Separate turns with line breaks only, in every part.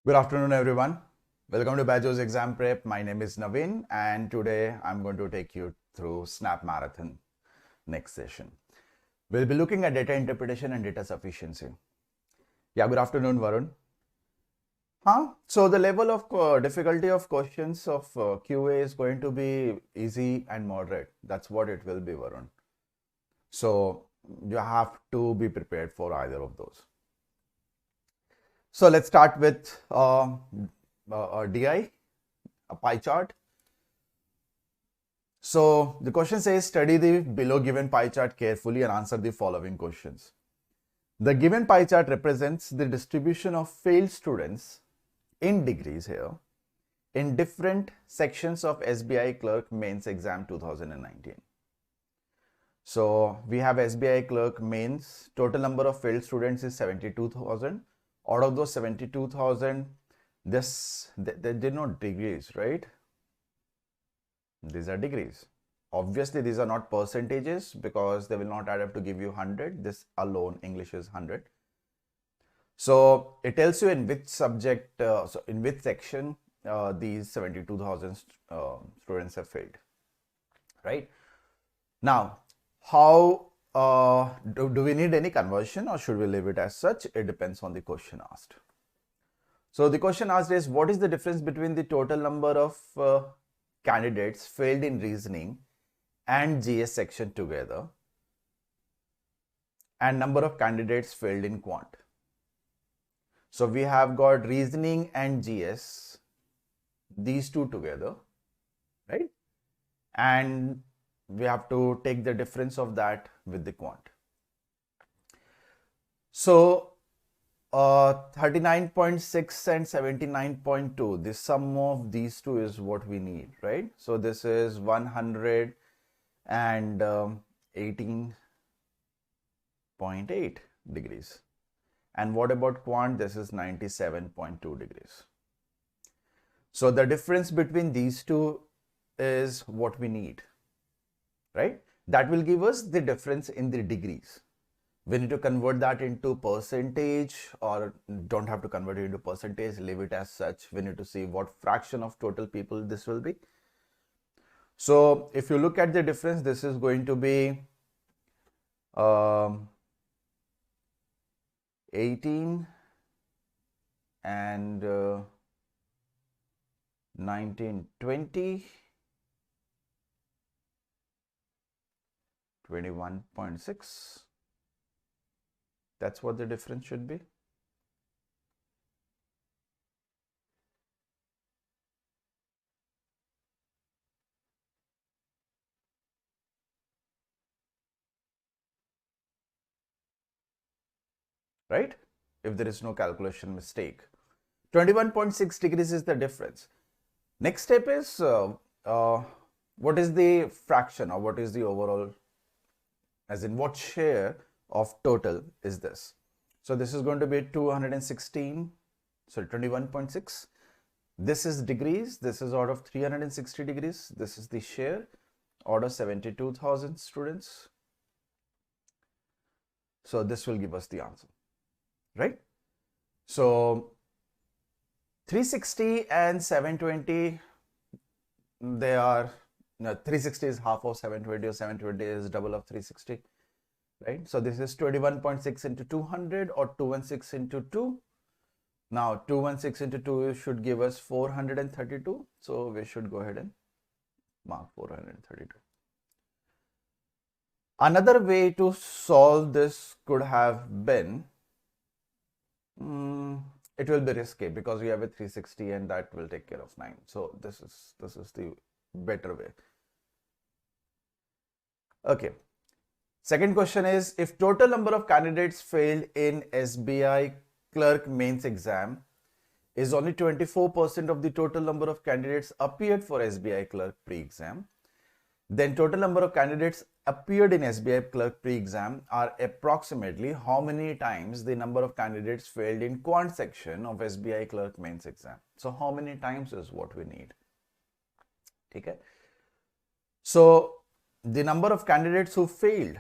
Good afternoon, everyone. Welcome to BYJU'S exam prep. My name is Naveen, and today I'm going to take you through SNAP Marathon next session. We'll be looking at data interpretation and data sufficiency. Yeah, good afternoon, Varun. So the level of difficulty of questions of QA is going to be easy and moderate. That's what it will be, Varun. So you have to be prepared for either of those. So let's start with a DI, a pie chart. So the question says, study the below given pie chart carefully and answer the following questions. The given pie chart represents the distribution of failed students in degrees here in different sections of SBI Clerk Mains Exam 2019. So we have SBI Clerk Mains, total number of failed students is 72,000. Out of those 72,000, they denote degrees, right? These are degrees. Obviously, these are not percentages because they will not add up to give you 100. This alone, English is 100. So it tells you in which subject, so in which section these 72,000 students have failed, right? Now, how do we need any conversion or should we leave it as such? It depends on the question asked. So the question asked is, what is the difference between the total number of candidates failed in reasoning and GS section together and number of candidates failed in quant? So we have got reasoning and GS, these two together, right? And we have to take the difference of that with the quant. So 39.6 and 79.2, the sum of these two is what we need, right? So this is 100 and 18.8 degrees. And what about quant? This is 97.2 degrees. So the difference between these two is what we need, right? That will give us the difference in the degrees. We need to convert that into percentage, or don't have to convert it into percentage, leave it as such. We need to see what fraction of total people this will be. So if you look at the difference, this is going to be 18 and 19, 20, 21.6. That's what the difference should be. Right? If there is no calculation mistake. 21.6 degrees is the difference. Next step is what is the fraction, or what is the overall, as in what share of total is this? So this is going to be 216, sorry, 21.6. This is degrees. This is out of 360 degrees. This is the share out of 72,000 students. So this will give us the answer, right? So 360 and 720, they are, 360 is half of 720, or 720 is double of 360, right? So this is 21.6 into 200, or 216 into 2. Now 216 into 2 should give us 432. So we should go ahead and mark 432. Another way to solve this could have been, it will be risky because we have a 360 and that will take care of 9. So this is the better way. Okay. Second question is, if total number of candidates failed in SBI Clerk Mains Exam is only 24% of the total number of candidates appeared for SBI Clerk Pre-Exam, then total number of candidates appeared in SBI Clerk Pre-Exam are approximately how many times the number of candidates failed in quant section of SBI Clerk Mains Exam. So how many times is what we need. Okay. So the number of candidates who failed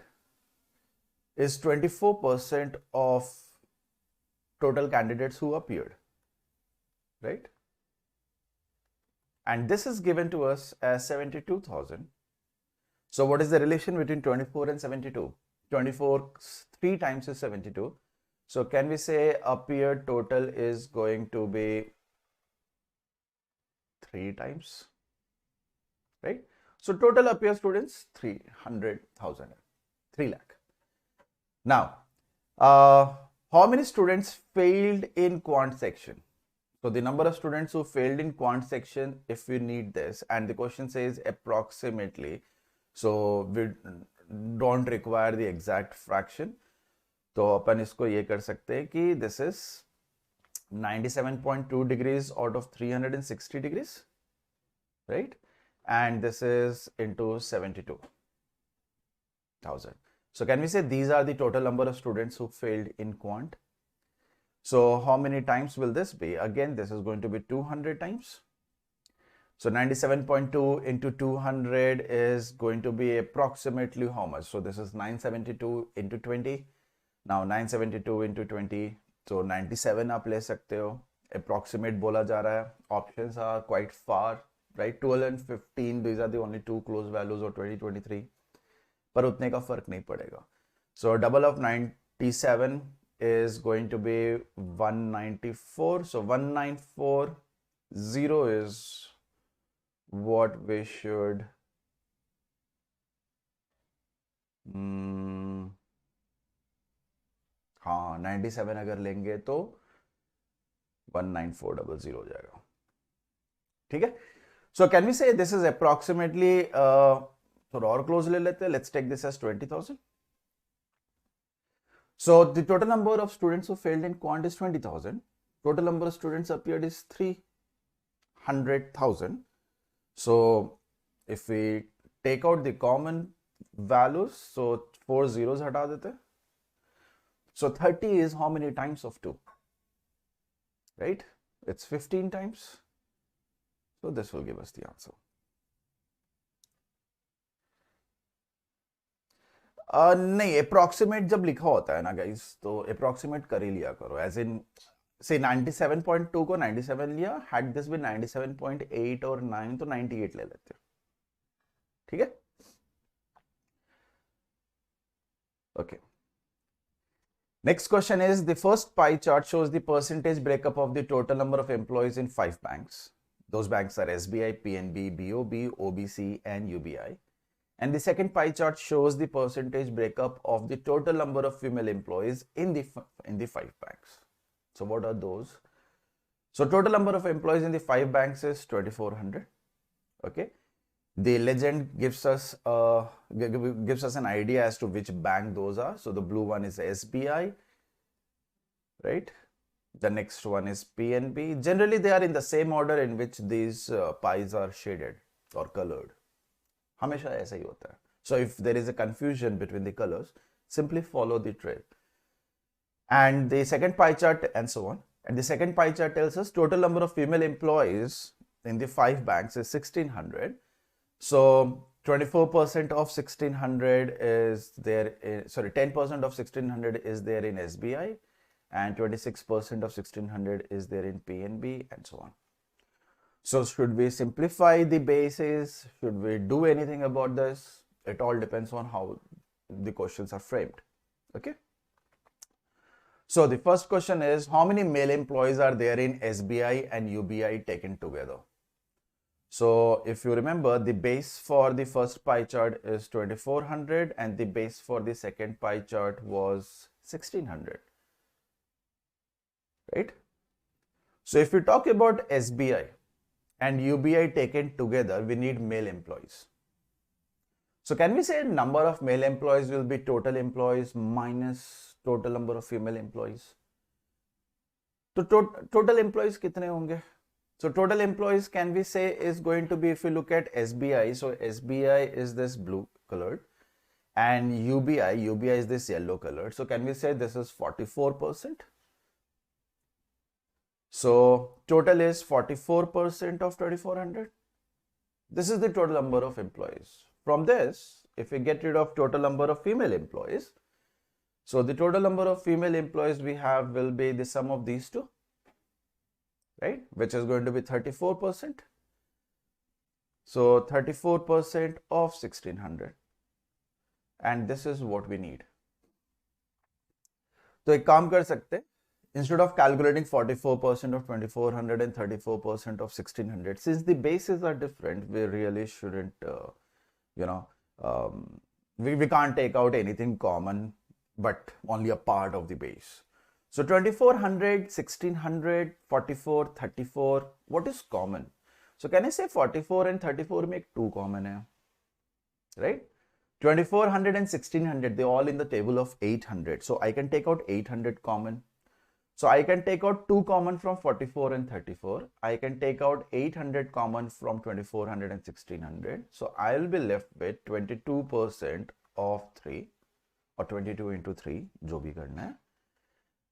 is 24% of total candidates who appeared. right? And this is given to us as 72,000. So what is the relation between 24 and 72? 24 3 times is 72. So can we say up here total is going to be 3 times, right? So total up here students 300,000, 3 lakh. Now, how many students failed in quant section? So the number of students who failed in quant section, if we need this, and the question says approximately, so we don't require the exact fraction. तो अपन इसको ये कर सकते हैं कि this is 97.2 degrees out of 360 degrees, right? And this is into 72,000. So can we say these are the total number of students who failed in quant? So how many times will this be? Again, this is going to be 200 times. So 97.2 into 200 is going to be approximately how much? So this is 972 into 20. Now 972 into 20. So 97 आप ले सकते हो. Approximate बोला जा रहा है. Options are quite far, right? 12 and 15, these are the only two close values, or 20, 23. पर उतने का फर्क नहीं पड़ेगा. So double of 97 is going to be 194. So 1940 is what we should हाँ 97 अगर लेंगे तो 19400 हो जाएगा. ठीक है. So can we say this is approximately थोड़ा और क्लोज ले लेते हैं. Let's take this as 20,000. So the total number of students who failed in quant is 20,000. Total number of students appeared is 300,000. So if we take out the common values, so 4 zeros हटा देते हैं. So 30 is how many times of 2? Right? It's 15 times. So this will give us the answer. नहीं, approximate जब लिखा होता है ना guys, तो approximate कर ही लिया करो. As in, say 97.2 को 97 लिया, had this been 97.8 or 9 तो 98 ले लेते. ठीक है? Okay. Next question is, the first pie chart shows the percentage breakup of the total number of employees in 5 banks. Those banks are SBI, PNB, BOB, OBC and UBI. And the second pie chart shows the percentage breakup of the total number of female employees in the 5 banks. So what are those? So total number of employees in the 5 banks is 2,400. Okay. The legend gives us an idea as to which bank those are. So the blue one is SBI, right? The next one is PNB. Generally, they are in the same order in which these pies are shaded or colored. हमेशा ऐसा ही होता है. So if there is a confusion between the colors, simply follow the trail. And the second pie chart and so on. And the second pie chart tells us total number of female employees in the 5 banks is 1,600. So 24% of 1,600 is there. 10% of 1,600 is there in SBI, and 26% of 1,600 is there in PNB, and so on. So should we simplify the bases? Should we do anything about this? It all depends on how the questions are framed. Okay. So the first question is, how many male employees are there in SBI and UBI taken together? So if you remember, the base for the first pie chart is 2,400 and the base for the second pie chart was 1,600, right? So if we talk about SBI and UBI taken together, we need male employees. So can we say number of male employees will be total employees minus total number of female employees? So total employees कितने होंगे? So total employees, can we say, is going to be, if you look at SBI, so SBI is this blue colored and UBI is this yellow colored. So can we say this is 44%? So total is 44% of 2,400. This is the total number of employees. From this, if we get rid of total number of female employees, so the total number of female employees we have will be the sum of these two, right? Which is going to be 34%. So 34% of 1600. And this is what we need. तो एक काम कर सकते हैं, instead of calculating 44% of 2400 and 34% of 1600, since the bases are different, we really shouldn't, we can't take out anything common, but only a part of the base. So 2400, 1600, 44, 34, what is common? So can I say 44 and 34 make 2 common hai, right? 2400 and 1600, they all in the table of 800. So I can take out 800 common. So I can take out 2 common from 44 and 34. I can take out 800 common from 2400 and 1600. So I'll be left with 22% of 3 or 22 into 3, jo bhi karna hai,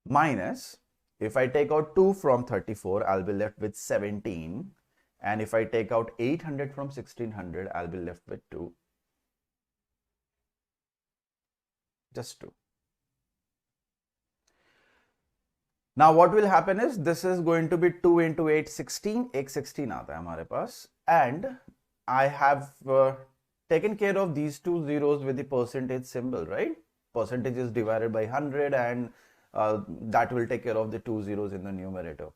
minus, if I take out 2 from 34, I'll be left with 17. And if I take out 800 from 1600, I'll be left with 2. Just 2. Now what will happen is, this is going to be 2 into 8, 16. एक 16 आता है हमारे पास. And I have taken care of these 2 zeros with the percentage symbol, right? Percentage is divided by 100 and that will take care of the 2 zeros in the numerator.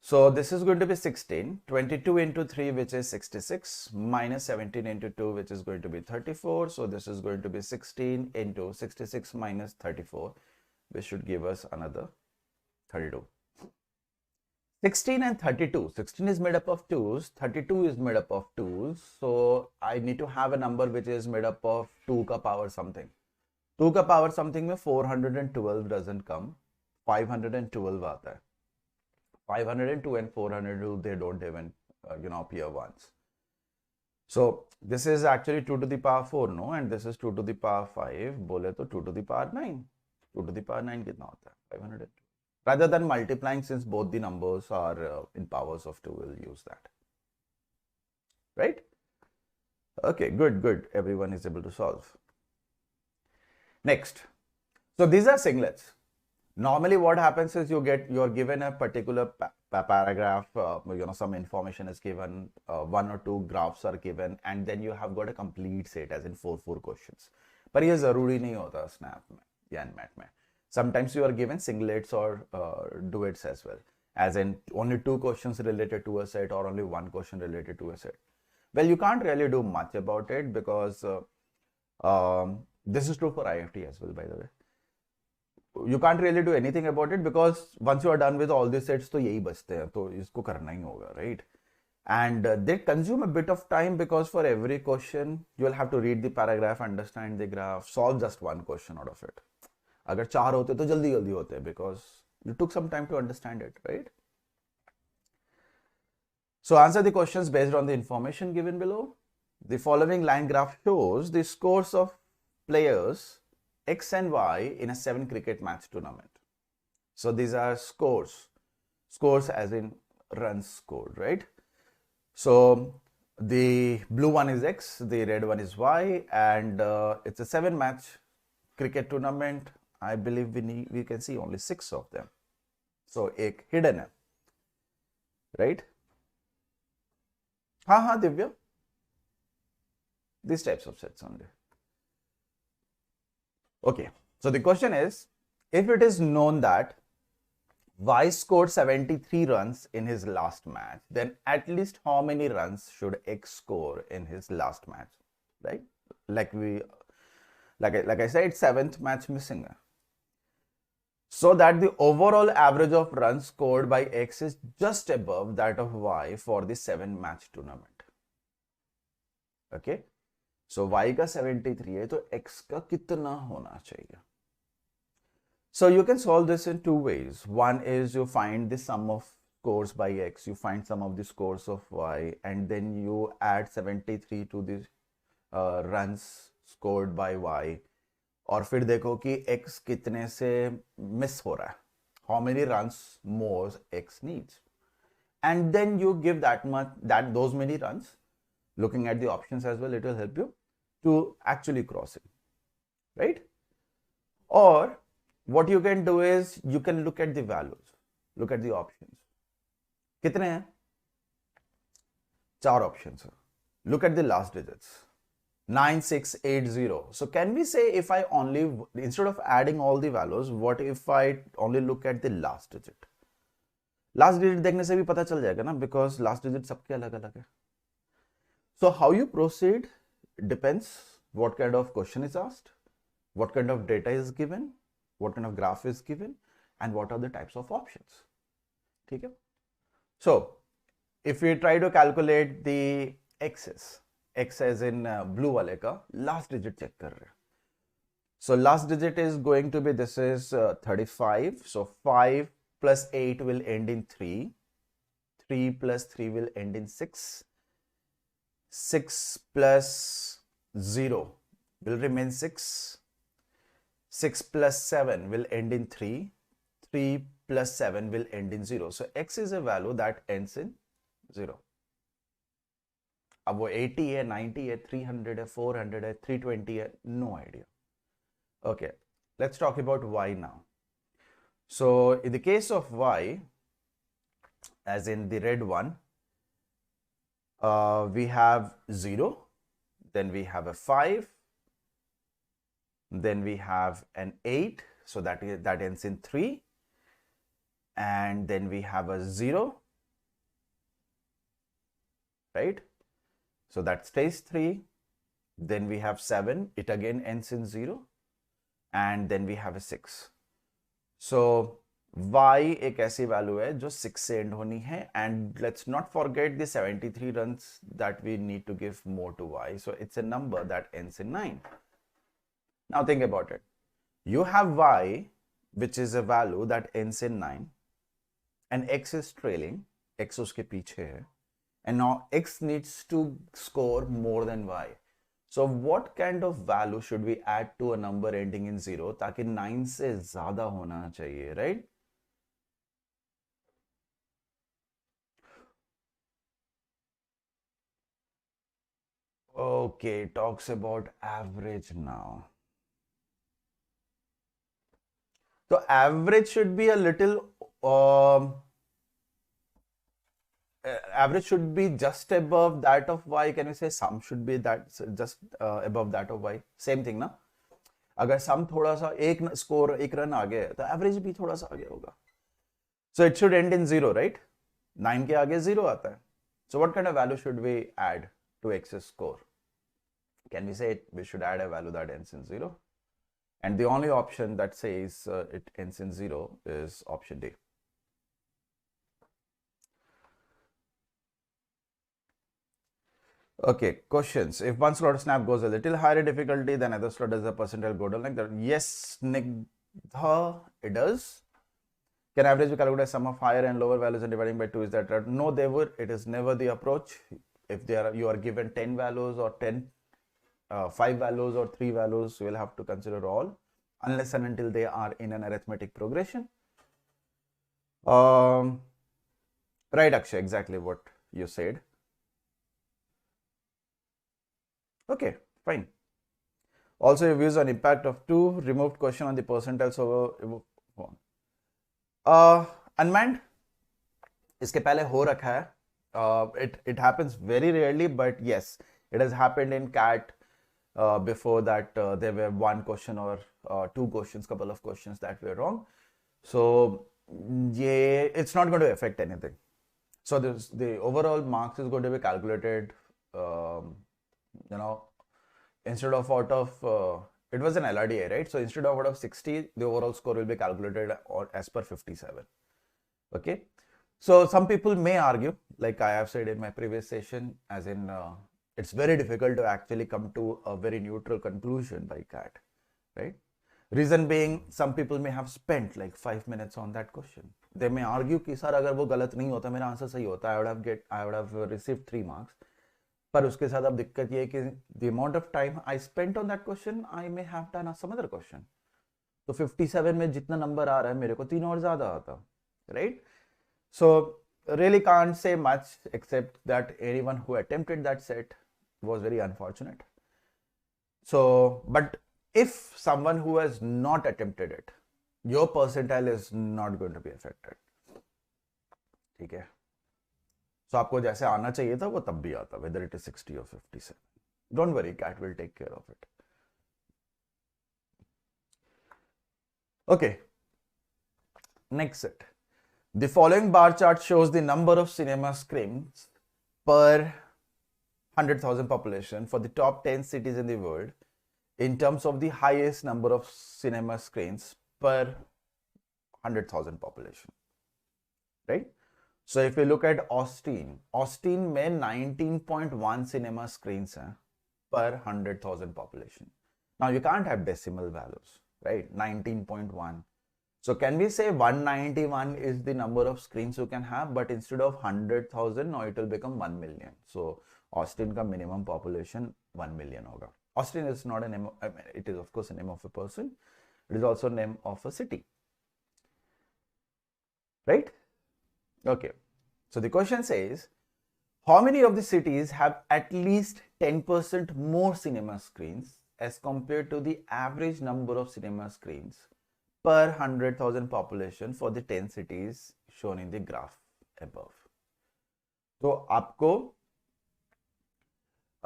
So this is going to be 16, 22 into 3, which is 66, minus 17 into 2, which is going to be 34. So this is going to be 16 into 66 minus 34, which should give us another 32. 16 and 32. 16 is made up of 2s, 32 is made up of 2s. So I need to have a number which is made up of 2 ka power something. 2 ka power something mein 412 doesn't come, 512 aata hai. 502 and 402, they don't even appear once. So this is actually 2 to the power 4, no? And this is 2 to the power 5. Bole to 2 to the power 9. 2 to the power 9 kitna hota hai? 502. Rather than multiplying, since both the numbers are in powers of 2, we'll use that. Right? Okay, good. Everyone is able to solve. Next. So these are singlets. Normally what happens is you're given a particular paragraph, some information is given, 1 or 2 graphs are given, and then you have got a complete set, as in 4 questions. But ये जरूरी नहीं होता SNAP में या NMAT में. Sometimes you are given singlets or duets as well, as in only 2 questions related to a set or only 1 question related to a set. Well, you can't really do much about it, because this is true for IFT as well, by the way. You can't really do anything about it, because once you are done with all these sets, तो यही बचते हैं, तो इसको करना ही होगा, right? And they consume a bit of time, because for every question you will have to read the paragraph, understand the graph, solve just 1 question out of it. अगर 4 होते तो जल्दी होते, because you took some time to understand it, right? So answer the questions based on the information given below. The following line graph shows the scores of players X and Y in a 7 cricket match tournament. So these are scores as in runs scored, right? So the blue one is X, the red one is Y, and it's a 7 match cricket tournament. I believe we can see only 6 of them. So एक hidden है, right? हाँ Divya, these types of sets only. Okay, so the question is, if it is known that Y scored 73 runs in his last match, then at least how many runs should X score in his last match, right? Like I said, 7th match missing. So that the overall average of runs scored by X is just above that of Y for the 7 match tournament. Okay. So Y का 73 है, तो X का कितना होना चाहिए? So you can solve this in 2 ways. One is you find the sum of scores by X, you find sum of the scores of Y, and then you add 73 to the runs scored by Y. और फिर देखो कि X कितने से miss हो रहा है. How many runs more X needs? And then you give those many runs. Looking at the options as well, it will help you to actually cross it, right? Or what you can do is you can look at the values, look at the options. कितने हैं? 4 options. Look at the last digits. 9680. So can we say if I only, instead of adding all the values, what if I only look at the last digit? Last digit देखने से भी पता चल जाएगा ना, because last digit सबके अलग अलग है. So how you proceed depends what kind of question is asked, what kind of data is given, what kind of graph is given, and what are the types of options. ठीक है? So if we try to calculate the x's, x as in blue वाले का last digit check कर रहे हैं. So last digit is going to be, this is 35. So 5 plus 8 will end in 3. 3 plus 3 will end in 6. 6 plus 0 will remain 6. 6 plus 7 will end in 3. 3 plus 7 will end in 0. So x is a value that ends in 0. अब वो 80 है, 90 है, 300 है, 400 है, 320 है, no idea. Okay, let's talk about y now. So in the case of y, as in the red one, we have 0, then we have a 5, then we have an 8, so that ends in 3, and then we have a 0, right? So that stays 3. Then we have 7, it again ends in 0, and then we have a 6. So y एक ऐसी value है जो 6 से end होनी है, and let's not forget the 73 runs that we need to give more to y. So it's a number that ends in 9. Now think about it. You have y, which is a value that ends in 9, and x is trailing, x उसके पीछे है, and now x needs to score more than y. So what kind of value should we add to a number ending in 0 ताकि 9 से ज़्यादा होना चाहिए, right? Okay, talks about average now. So average should be a little, average should be just above that of y. Can we say sum should be that just above that of y? Same thing ना? अगर sum थोड़ा सा एक score एक run आगे है तो average भी थोड़ा सा आगे होगा. So it should end in 0, right? 9 के आगे 0 आता है. So what kind of value should we add to x's score? Can we say we should add a value that ends in 0? And the only option that says it ends in 0 is option D. Okay, questions. If one slot of SNAP goes a little higher difficulty than other slot, does the percentile go down like that? Yes, Snigdha, it does. Can average be calculated as sum of higher and lower values and dividing by 2? Is that right? No, they would. It is never the approach. If you are given 10 values or 5 values or 3 values, you will have to consider all, unless and until they are in an arithmetic progression. Right, Akshay, exactly what you said. Okay, fine. Also, your views on impact of 2 removed question on the percentiles over unmanned. इसके पहले हो रखा है. It happens very rarely, but yes, it has happened in CAT. Before that, there were 1 question or 2 questions, couple of questions that were wrong. So yeah, it's not going to affect anything. So the overall marks is going to be calculated. Instead of out of it was an LRDA, right? So instead of out of 60, the overall score will be calculated as per 57. Okay. So some people may argue, like I have said in my previous session, as in it's very difficult to actually come to a very neutral conclusion by CAT, right? Reason being, some people may have spent like 5 minutes on that question. They may argue कि sir अगर वो गलत नहीं होता, मेरा answer सही होता, I would have received 3 marks. पर उसके साथ अब दिक्कत ये है कि the amount of time I spent on that question, I may have done some other question. तो 57 में जितना नंबर आ रहा है मेरे को 3 और ज़्यादा आता, right? So really can't say much except that anyone who attempted that set was very unfortunate. So, but if someone who has not attempted it, your percentile is not going to be affected. Okay. So आपको जैसे आना चाहिए था वो तब भी आता, whether it is 60 or 57. Don't worry, cat will take care of it. Okay. Next set. The following bar chart shows the number of cinema screens per 100,000 population for the top 10 cities in the world in terms of the highest number of cinema screens per 100,000 population, right? So if we look at Austin में 19.1 cinema screens हैं per 100,000 population. Now you can't have decimal values, right? 19.1. So can we say 191 is the number of screens you can have, but instead of 100,000, now it will become 1 million. So Austin ka minimum population 1 million hoga. Austin is not a name, it is of course a name of a person. It is also a name of a city, right? Okay. So the question says, how many of the cities have at least 10% more cinema screens as compared to the average number of cinema screens per 100,000 population for the 10 cities shown in the graph above? तो आपको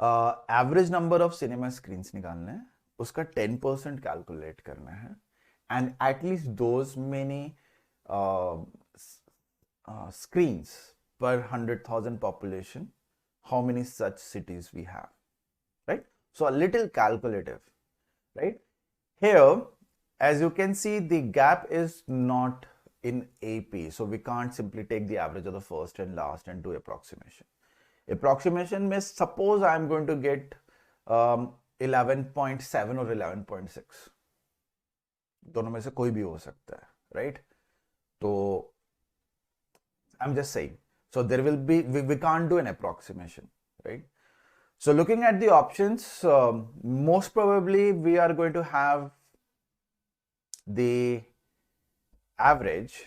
average number of cinema screens निकालना है, उसका 10% calculate करना है, and at least those many screens per 100,000 population, how many such cities we have, right? So a little calculative, right? Here, as you can see, the gap is not in AP, so we can't simply take the average of the first and last and do approximation. Approximation means suppose I am going to get 11.7 or 11.6. दोनों में से कोई भी हो सकता है, right? तो I'm just saying. So there will be, we can't do an approximation, right? So looking at the options, most probably we are going to have the average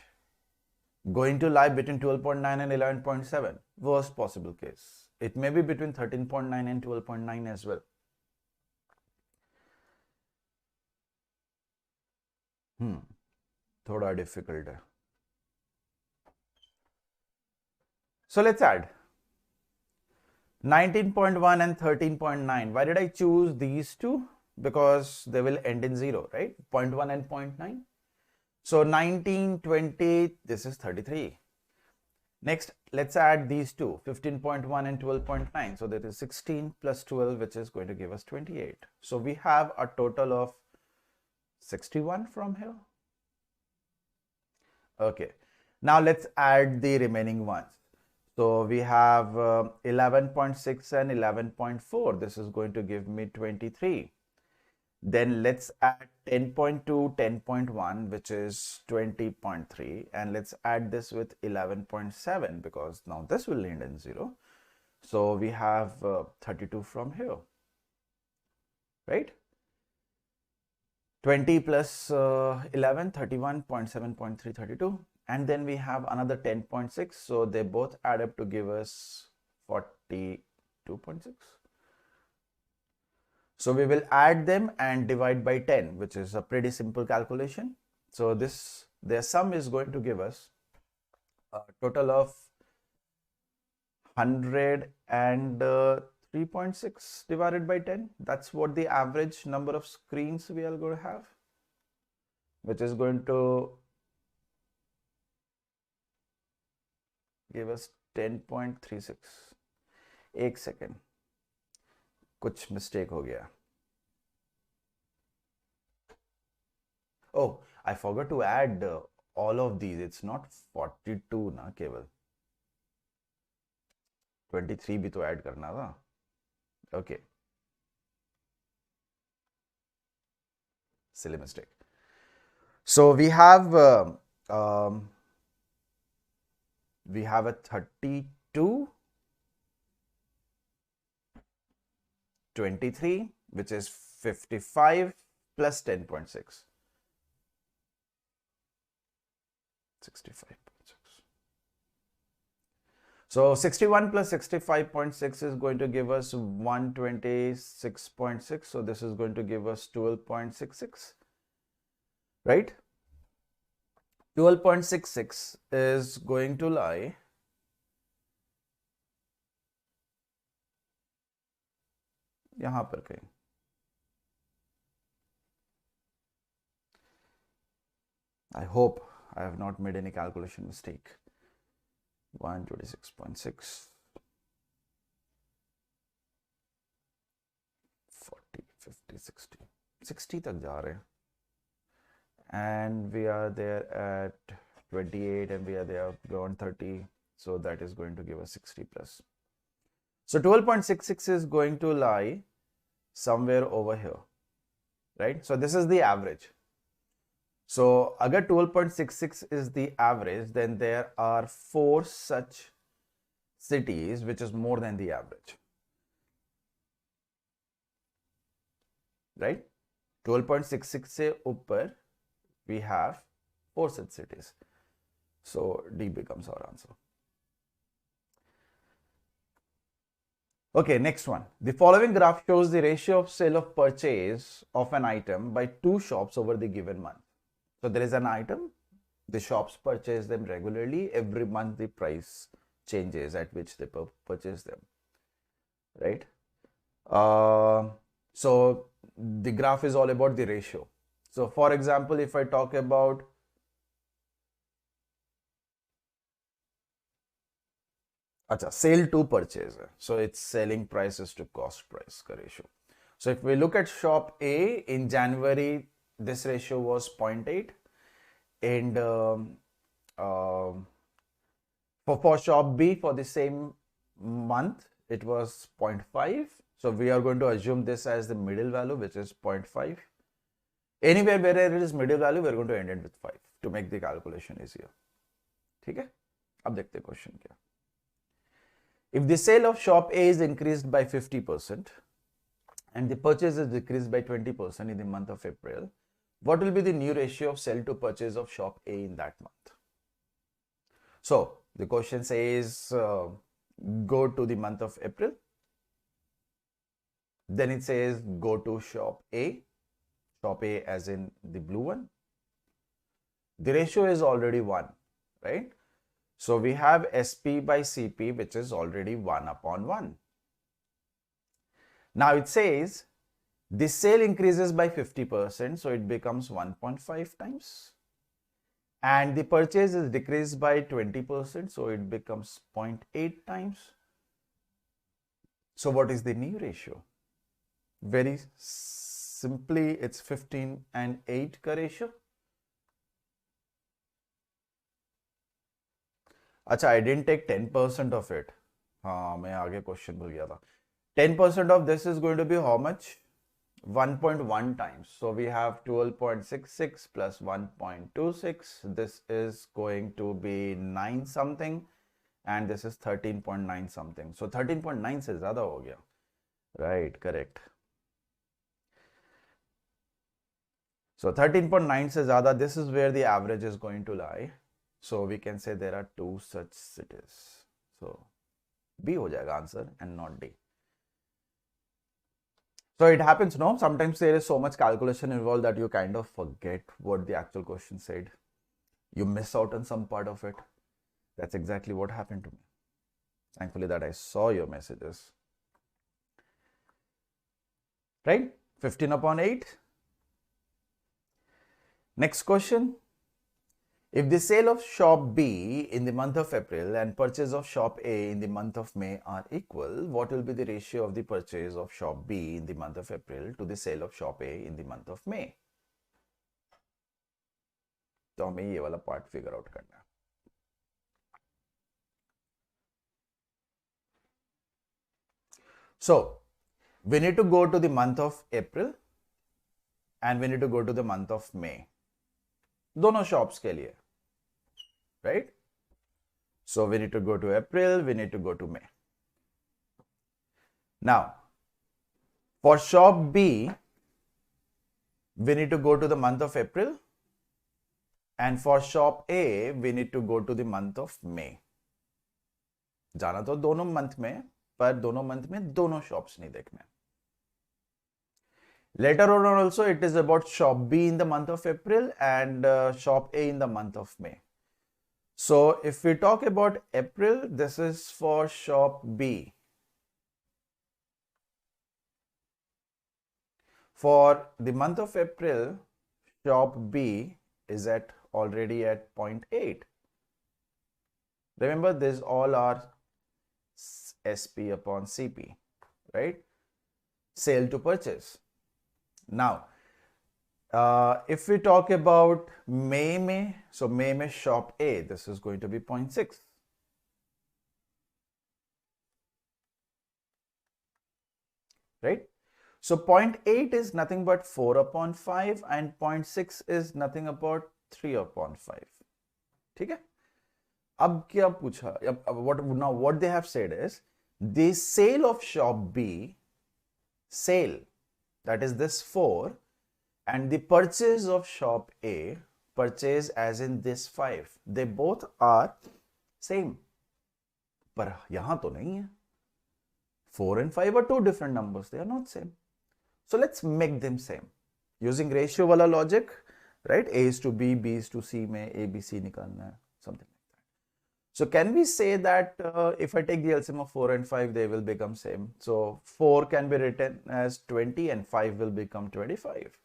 going to lie between 12.9 and 11.7. Worst possible case. It may be between 13.9 and 12.9 as well. थोड़ा difficult है. So let's add 19.1 and 13.9. Why did I choose these two? Because they will end in 0, right? 0.1 and 0.9. So 19, 20, this is 33. Next, let's add these two, 15.1 and 12.9. So that is 16 plus 12, which is going to give us 28. So we have a total of 61 from here. Okay. Now let's add the remaining ones. So we have 11.6 and 11.4. This is going to give me 23. Then let's add 10.2, 10.1, which is 20.3. And let's add this with 11.7 because now this will end in 0. So we have 32 from here, right? 20 plus 11, 31.7.3, 32. And then we have another 10.6. So they both add up to give us 42.6. So we will add them and divide by 10, which is a pretty simple calculation. So their sum is going to give us a total of 103.6 divided by 10. That's what the average number of screens we are going to have, which is going to give us 10.36. एक second, कुछ mistake हो गया. Oh, I forgot to add all of these. It's not 42 ना केवल 23 भी तो add करना था. Okay, silly mistake. So we have a 32, 23, which is 55 plus 10.6. 65.6. So 61 plus 65.6 is going to give us 126.6. So this is going to give us 12.66, right? 12.66 is going to lie यहाँ पर कहीं I hope I have not made any calculation mistake. 126.6 40 50 60 60 तक जा रहे हैं, and we are there at 28 and we are there beyond 30, so that is going to give us 60 plus. So 12.66 is going to lie somewhere over here, right? So this is the average. So agar 12.66 is the average, then there are 4 such cities which is more than the average, right? 12.66 se upar we have 4 such cities. So D becomes our answer. Okay, next one. The following graph shows the ratio of sale of purchase of an item by 2 shops over the given month. So there is an item, the shops purchase them regularly. Every month the price changes at which they purchase them, right? So the graph is all about the ratio. So for example, if I talk about sale to purchase, so it's selling prices to cost price ka ratio. So if we look at shop A in January, this ratio was 0.8, and for shop B for the same month it was 0.5. So we are going to assume this as the middle value, which is 0.5. Anywhere where it is middle value, we are going to end it with 5 to make the calculation easier. ठीक है, अब देखते हैं question क्या. If the sale of shop A is increased by 50% and the purchase is decreased by 20% in the month of April, what will be the new ratio of sale to purchase of shop A in that month? So the question says go to the month of April, then it says go to shop A as in the blue one. The ratio is already 1, right? So we have SP by CP, which is already 1/1. Now it says the sale increases by 50%, so it becomes 1.5 times. And the purchase is decreased by 20%, so it becomes 0.8 times. So what is the new ratio? Very simply, it's 15 and 8 का ratio. अच्छा, I didn't take 10% of it. हाँ, मैं आगे question भूल गया था. 10% of this is going to be how much? 1.1 times. So we have 12.66 plus 1.26. This is going to be 9 something, and this is 13.9 something. So 13.9 से ज़्यादा हो गया. Right, correct. So 13.9 से ज़्यादा, this is where the average is going to lie. So we can say there are 2 such cities. So B हो जाएगा answer and not D. So it happens, no? Sometimes there is so much calculation involved that you kind of forget what the actual question said. You miss out on some part of it. That's exactly what happened to me. Thankfully that I saw your messages. Right? 15/8. Next question. If the sale of shop B in the month of April and purchase of shop A in the month of May are equal, what will be the ratio of the purchase of shop B in the month of April to the sale of shop A in the month of May? तो हमें ये वाला part figure out करना है. So we need to go to the month of April and we need to go to the month of May. दोनों shops के लिए, right? So we need to go to April, we need to go to May. Now, for shop B, we need to go to the month of April, and for shop A, we need to go to the month of May. जाना तो दोनों month में, पर दोनों month में दोनों shops नहीं देखने. Later on also, it is about shop B in the month of April and shop A in the month of May. So if we talk about April, this is for shop B. For the month of April, shop B is already at 0.8. Remember, these all are SP upon CP, right? Sale to purchase. Now, if we talk about May, so May shop A, this is going to be 0.6. Right? So 0.8 is nothing but 4 upon 5 and 0.6 is nothing but 3 upon 5. ठीक है? अब क्या पूछा? What they have said is the sale of shop B, sale, that is this 4, and the purchase of shop A, purchase as in this 5, they both are same. पर यहां तो नहीं है. 4 and 5 are two different numbers. They are not same. So let's make them same. Using ratio wala logic, right? A is to B, B is to C में A, B, C निकालना है, something like that. So can we say that if I take the LCM of 4 and 5, they will become same. So 4 can be written as 20 and 5 will become 25.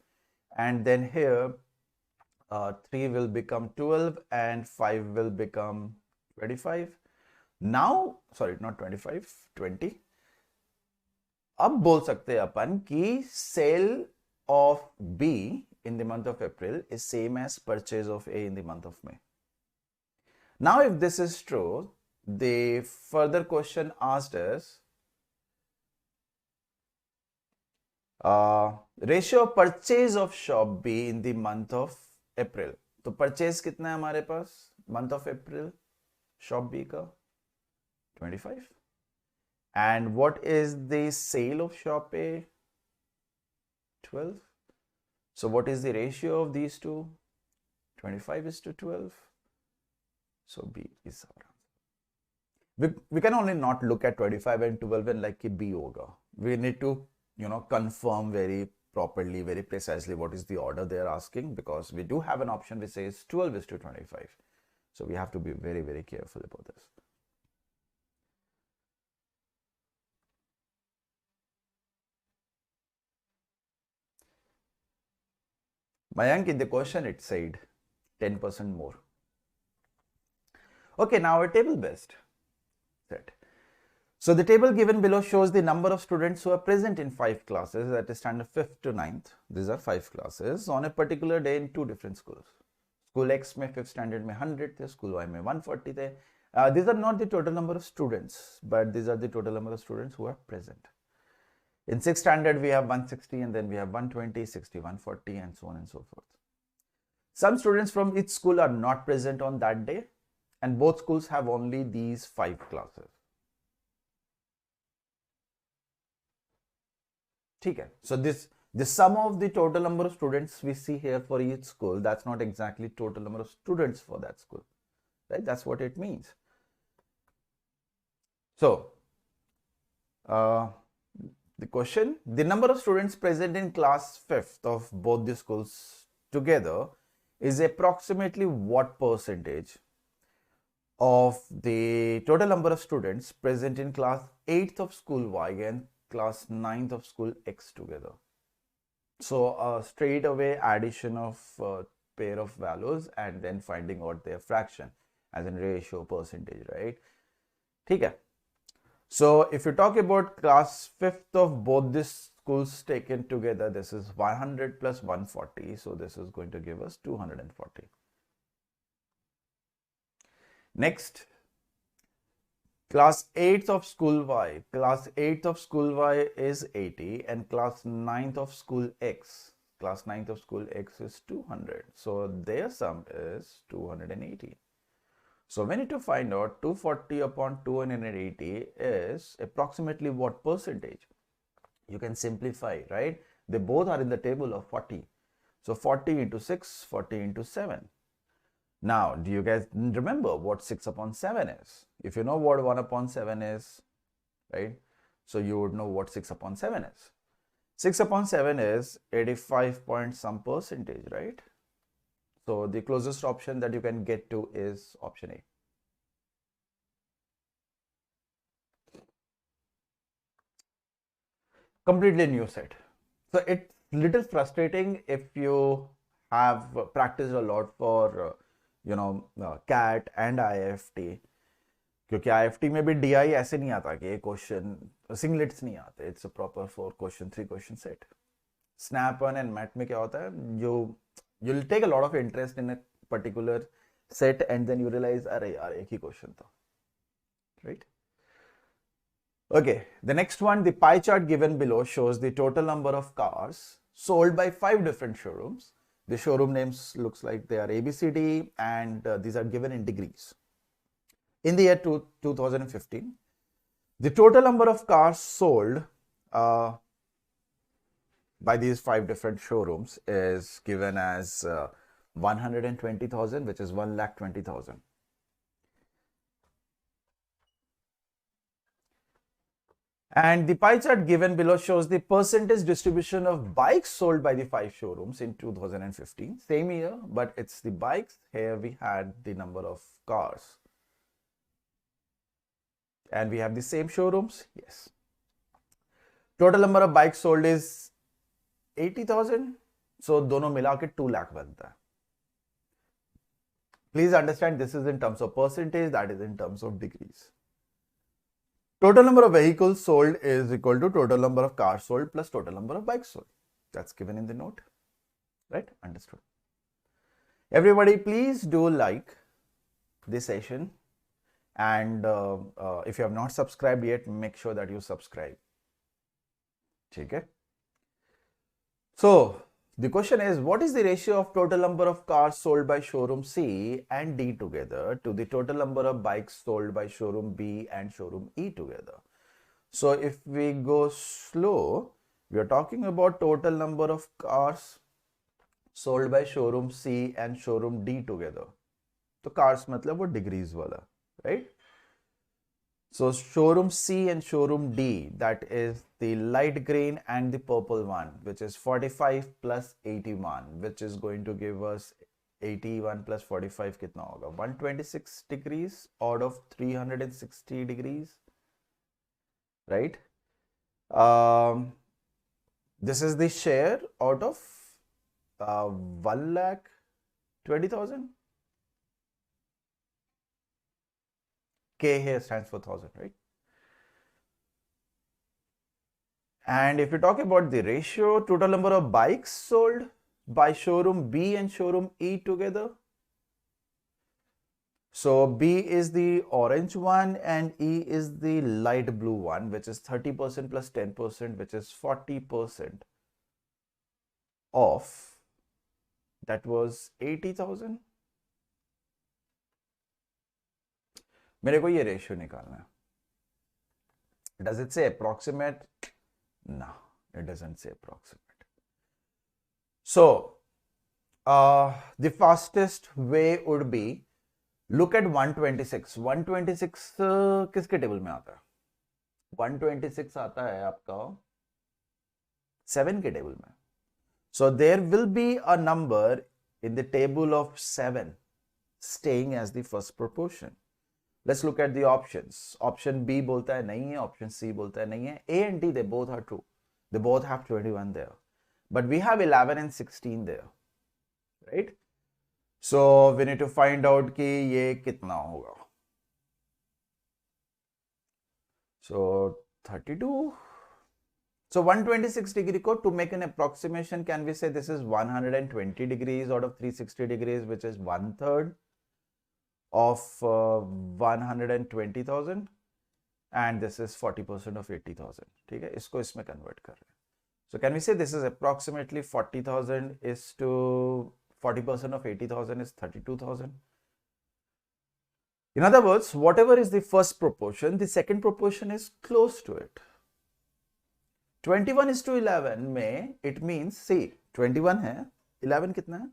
And then here 3 will become 12 and 5 will become 25. Now, sorry, not 25, 20. अब बोल सकते हैं अपन कि sale of B in the month of April is same as purchase of A in the month of May. Now, if this is true, the further question asked is ratio of purchase of shop B in the month of April. तो purchase कितना है हमारे पास month of April shop B का 25. And what is the sale of shop A? 12. So what is the ratio of these two? 25 is to 12. So B is our answer. We can only not look at 25 and 12 and like B hoga. We need to, confirm very properly, very precisely what is the order they are asking, because we do have an option which says 12 is to 25. So we have to be very, very careful about this. Mayank, in the question it said 10% more. Okay, now a table based set. So the table given below shows the number of students who are present in 5 classes, that is standard 5th to 9th. These are 5 classes on a particular day in 2 different schools. School X में 5th standard में 100 थे, school Y में 140 थे. These are not the total number of students, but these are the total number of students who are present. In 6th standard, we have 160 and then we have 120, 60, 140 and so on and so forth. Some students from each school are not present on that day, and both schools have only these 5 classes. Okay. So the sum of the total number of students we see here for each school, that's not exactly total number of students for that school, right? That's what it means. So, the question, the number of students present in class 5th of both the schools together is approximately what percentage of the total number of students present in class 8th of school Y and class 9th of school X together. So straight away addition of pair of values and then finding out their fraction as in ratio percentage, right? Okay. So if you talk about class 5th of both these schools taken together, this is 100 plus 140. So this is going to give us 240. Next, class 8th of school Y. Class 8th of school Y is 80 and class 9th of school X. Class 9th of school X is 200. So their sum is 280. So we need to find out 240 upon 280 is approximately what percentage? You can simplify, right? They both are in the table of 40. So 40 into 6, 40 into 7. Now, do you guys remember what 6 upon 7 is? If you know what 1 upon 7 is, right? So you would know what 6 upon 7 is. 6 upon 7 is 85 point some percentage, right? So the closest option that you can get to is option A. Completely new set. So it's little frustrating if you have practiced a lot for CAT and IFT, क्योंकि IFT में भी DI ऐसे नहीं आता कि question singlets नहीं आते, it's a proper 4 question 3 question set. SNAP 1 and MAT में क्या होता है, you'll take a lot of interest in a particular set and then you realize अरे यार एक ही क्वेश्चन था, right? Okay, the next one, the pie chart given below shows the total number of cars sold by 5 different showrooms. The showroom names looks like they are ABCD and these are given in degrees. In the year 2015, the total number of cars sold by these 5 different showrooms is given as 120,000, which is 1,20,000. And the pie chart given below shows the percentage distribution of bikes sold by the 5 showrooms in 2015. Same year, but it's the bikes. Here we had the number of cars. And we have the same showrooms. Yes. Total number of bikes sold is 80,000. So, दोनों मिला के 2 lakh बनता है. Please understand this is in terms of percentage, that is in terms of degrees. Total number of vehicles sold is equal to total number of cars sold plus total number of bikes sold. That's given in the note. Right? Understood. Everybody, please do like this session. And if you have not subscribed yet, make sure that you subscribe. Okay? So, the question is, what is the ratio of total number of cars sold by showroom C and D together to the total number of bikes sold by showroom B and showroom E together? So, if we go slow, we are talking about total number of cars sold by showroom C and showroom D together. So, cars मतलब वो degrees वाला, right? So, showroom C and showroom D, that is the light green and the purple one, which is 45 plus 81, which is going to give us 81 plus 45 कितना होगा? 126 degrees out of 360 degrees, right? This is the share out of 1,20,000. K here stands for 1000, right? And if you talk about the ratio, total number of bikes sold by showroom B and showroom E together. So B is the orange one and E is the light blue one, which is 30% plus 10%, which is 40% of, that was 80,000. मेरे को ये ratio निकालना है. Does it say approximate? No, it doesn't say approximate. So, the fastest way would be, look at 126. 126 किसके table में आता है? 126 आता है आपका 7 के टेबल में. So, there will be a number in the table of 7 staying as the first proportion. Let's look at the options. Option B बोलता है नहीं है, option C बोलता है नहीं है. A and D, they both are true. They both have 21 there. But we have 11 and 16 there, right? So we need to find out कि ये कितना होगा. So 32. So 126 degree को, to make an approximation, can we say this is 120 degrees out of 360 degrees, which is 1/3 of 120,000, and this is 40% of 80,000. ठीक है, इसको इसमें convert कर रहे हैं. So can we say this is approximately 40,000 is to 40% of 80,000 is 32,000. In other words, whatever is the first proportion, the second proportion is close to it. 21 is to 11 में, it means, see, 21 है, 11 कितना है?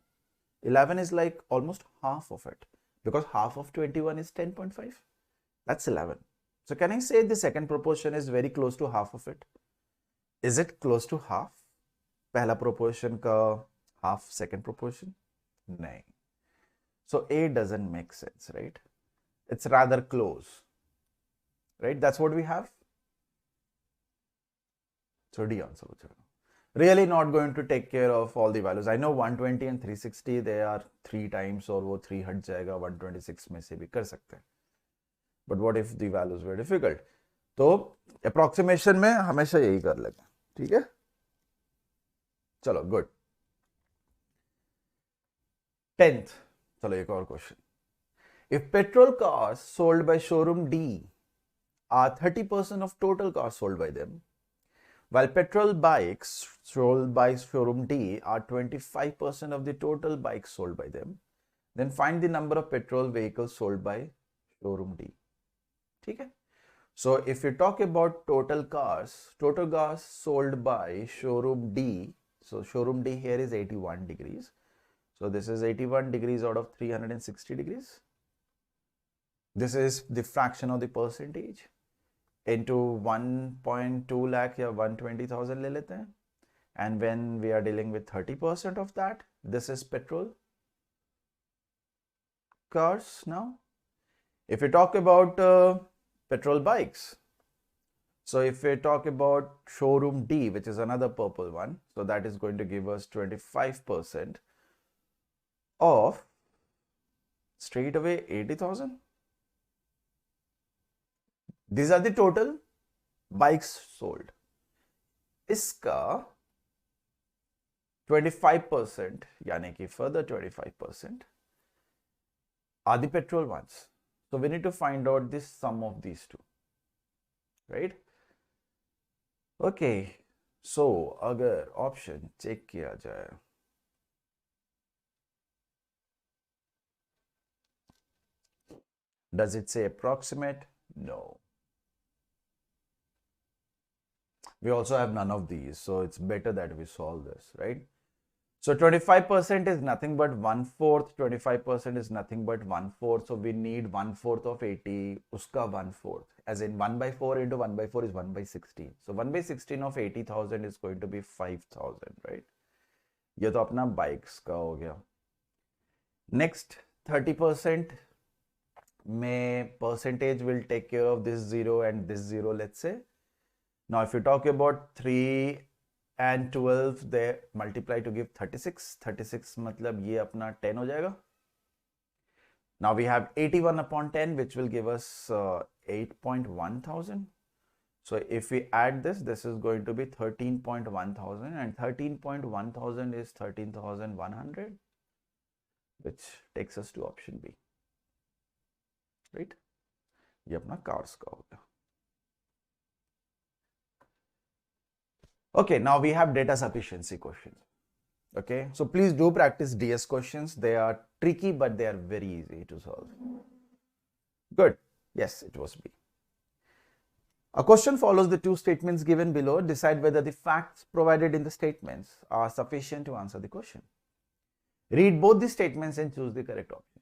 11 is like almost half of it. Because half of 21 is 10.5. That's 11. So can I say the second proportion is very close to half of it? Is it close to half? पहला proportion का half second proportion? नहीं. So A doesn't make sense, right? It's rather close. Right? That's what we have. So D answer हो जाएगा. really not going to take care of all the values. I know 120 and 360 they are 3 times और वो 3 हट जाएगा 126 में से भी कर सकते हैं. But what if the values were difficult? तो approximation में हमेशा यही कर लेंगे. ठीक है, चलो गुड. 10th, चलो एक और question. If petrol cars sold by showroom D are 30% of total cars sold by them, while petrol bikes sold by showroom D are 25% of the total bikes sold by them, then find the number of petrol vehicles sold by showroom D. ठीक है. So if you talk about total cars sold by showroom D, so showroom D here is 81 degrees. So this is 81 degrees out of 360 degrees. This is the fraction of the percentage into 1.2 lakh या 120,000 ले लेते हैं. And when we are dealing with 30% of that, this is petrol cars now. If we talk about petrol bikes, so if we talk about showroom D, which is another purple one, so that is going to give us 25% of straight away 80,000. These are the total bikes sold. इसका 25% यानी कि further 25% are the petrol ones. So we need to find out the sum of these two, right? Okay, so अगर option check किया जाए, does it say approximate? No. We also have none of these, so it's better that we solve this, right? So 25% is nothing but 1/4, 25% is nothing but 1/4, so we need 1/4 of 80, uska 1/4, as in 1/4 into 1/4 is 1/16. So 1/16 of 80,000 is going to be 5,000, right? ये तो अपना bikes का हो गया. Next 30% में percentage will take care of this 0 and this 0, let's say. Now if you talk about 3 and 12, they multiply to give 36. 36 मतलब ये अपना 10 हो जाएगा. Now we have 81 upon 10, which will give us 8.1 thousand. So if we add this, this is going to be 13.1 thousand, and 13.1 thousand is 13,100, which takes us to option B, right? ये अपना cars का हो गया. Okay, now we have data sufficiency questions. Okay, so please do practice DS questions. They are tricky, but they are very easy to solve. Good. Yes, it was B. A question follows the two statements given below. Decide whether the facts provided in the statements are sufficient to answer the question. Read both the statements and choose the correct option.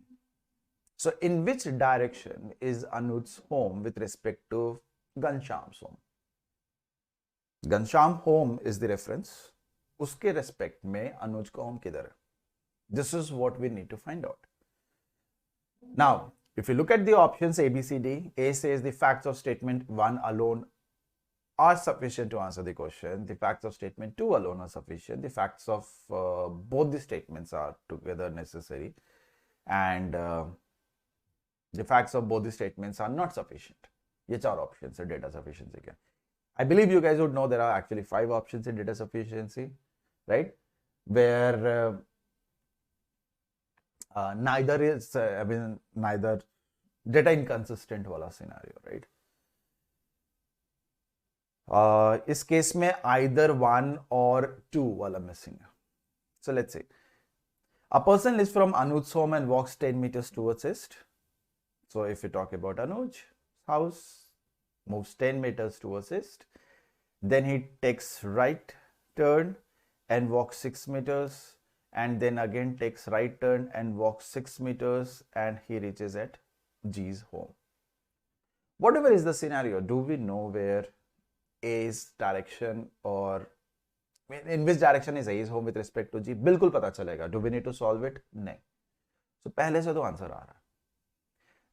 So in which direction is Anuj's home with respect to Ghanshyam's home? Ghanshyam home is the reference. उसके respect में अनुज का home किधर है? This is what we need to find out. Now, if you look at the options A, B, C, D, A says the facts of statement 1 alone are sufficient to answer the question. The facts of statement 2 alone are sufficient. The facts of both the statements are together necessary. And the facts of both the statements are not sufficient. ये चार options है data sufficiency के. I believe you guys would know there are actually 5 options in data sufficiency, right? Where neither is, neither data inconsistent wala scenario, right? इस case में either 1 or 2 wala missing है. So let's say a person lives from Anuj's home and walks 10 meters towards east. So if we talk about Anuj's house, moves 10 meters towards east, then he takes right turn and walks 6 meters, and then again takes right turn and walks 6 meters, and he reaches at G's home. Whatever is the scenario, do we know where A's direction or in which direction is A's home with respect to G? बिल्कुल पता चलेगा. Do we need to solve it? नहीं. So पहले से तो answer आ रहा है.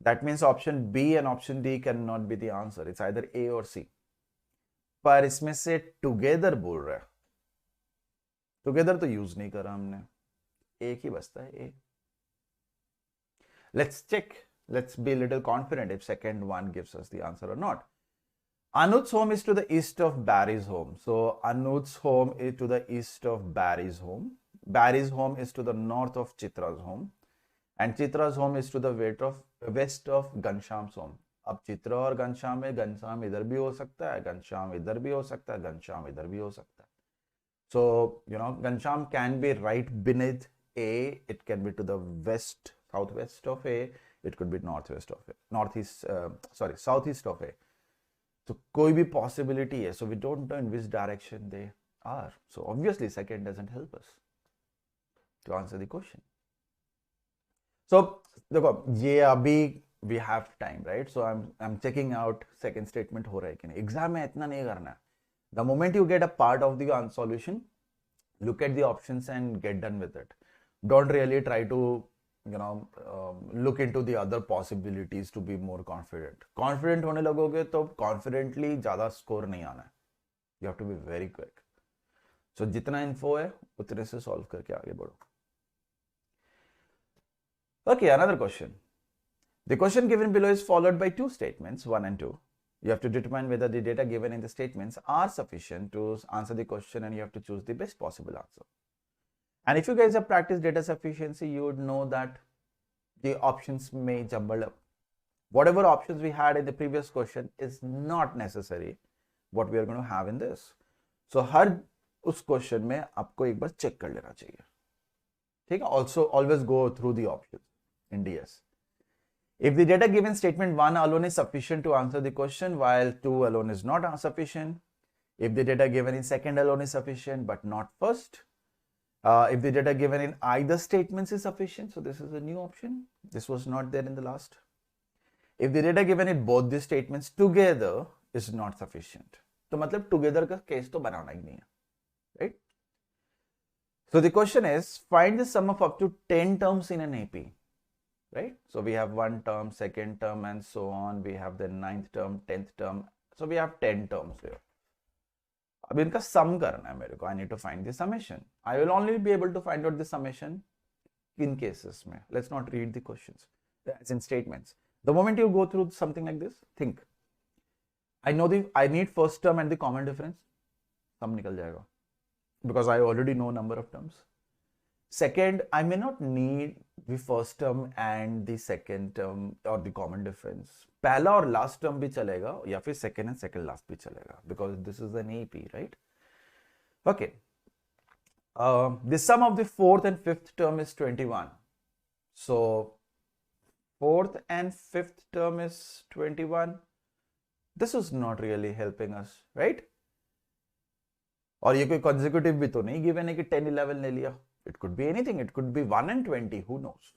That means option B and option D cannot be the answer. It's either A or C. पर इसमें से together बोल रहा है. टुगेदर तो यूज नहीं करा हमने, एक ही बचता है ए. Let's check. Let's be a little confident if second one gives us the answer or not. Anud's home is to the east of Barry's home. So Anud's home is to the east of Barry's home. Barry's home is to the north of Chitra's home. And Chitra's home is to the west of Ghanshyam's home. अब चित्रा और घनश्याम में घनश्याम इधर भी हो सकता है, घनश्याम इधर भी हो सकता है, घनश्याम इधर भी हो सकता है. So, you know, Ghanshyam can be right beneath A. It can be to the west, southwest of A. It could be northwest of A. Southeast of A. So, koi bhi possibility hai. So, we don't know in which direction they are. So, obviously, second doesn't help us to answer the question. So, देखो ये अभी we have time, right? So, I'm checking out second statement हो रहा है कि नहीं. Exam में इतना नहीं करना है. The moment you get a part of the solution, look at the options and get done with it. Don't really try to, you know, look into the other possibilities to be more confident. Confident होने लगोगे तो confidently ज़्यादा score नहीं आना है. You have to be very quick. So जितना info है उतने से solve करके आगे बढ़ो. Okay, another question. The question given below is followed by two statements, 1 and 2. You have to determine whether the data given in the statements are sufficient to answer the question, and you have to choose the best possible answer. And if you guys have practiced data sufficiency, you would know that the options may jumble up. Whatever options we had in the previous question is not necessary what we are going to have in this. So हर उस question में आपको एक बार check कर लेना चाहिए. ठीक है? Also always go through the options in DS. If the data given statement 1 alone is sufficient to answer the question, while 2 alone is not sufficient. If the data given in second alone is sufficient, but not first. If the data given in either statements is sufficient, so this is a new option. This was not there in the last. If the data given in both the statements together is not sufficient. तो मतलब together का case तो बनाना ही नहीं है, right? So the question is, find the sum of up to 10 terms in an AP. Right? So we have one term, second term, and so on. We have the 9th term, 10th term. So we have 10 terms here. अब इनका sum करना है मेरे को. I need to find the summation. I will only be able to find out the summation in cases में. Let's not read the questions. As in statements. The moment you go through something like this, think. I need first term and the common difference. Sum निकल जाएगा. Because I already know number of terms. Second, I may not need the first term and the second term or the common difference. पहला और last term भी चलेगा या फिर second and second last भी चलेगा because this is an AP, right? Okay. The sum of the fourth and fifth term is 21. So fourth and fifth term is 21. This is not really helping us, right? और ये कोई consecutive भी तो नहीं given है कि 10, 11 ले लिया. It could be anything. It could be 1 and 20. Who knows?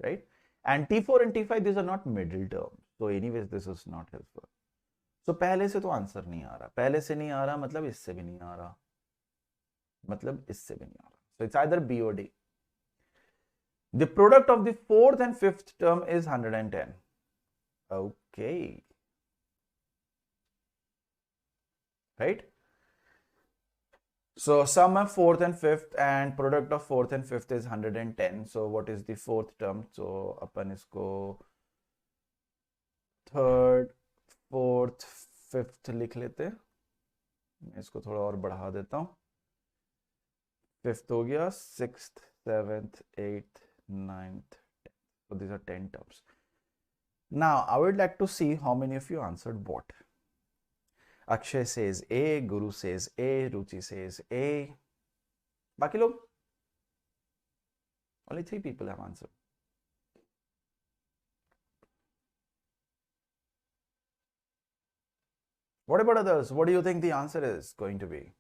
Right? And T4 and T5, these are not middle terms. So anyways, this is not helpful. So पहले से तो आंसर नहीं आ रहा. पहले से नहीं आ रहा मतलब इससे भी नहीं आ रहा. मतलब इससे भी नहीं आ रहा. So it's either B or D. The product of the fourth and fifth term is 110. Okay. Right? So sum of fourth and fifth and product of fourth and fifth is 110. So what is the fourth term? So अपन इसको third, fourth, fifth लिख लेते हैं. मैं इसको थोड़ा और बढ़ा देता हूँ. Fifth हो गया, sixth, seventh, eighth, ninth, 10th. So these are 10 terms. Now I would like to see how many of you answered what. Akshay says A, Guru says A, Ruchi says A. Baki log? Only 3 people have answered. What about others? What do you think the answer is going to be?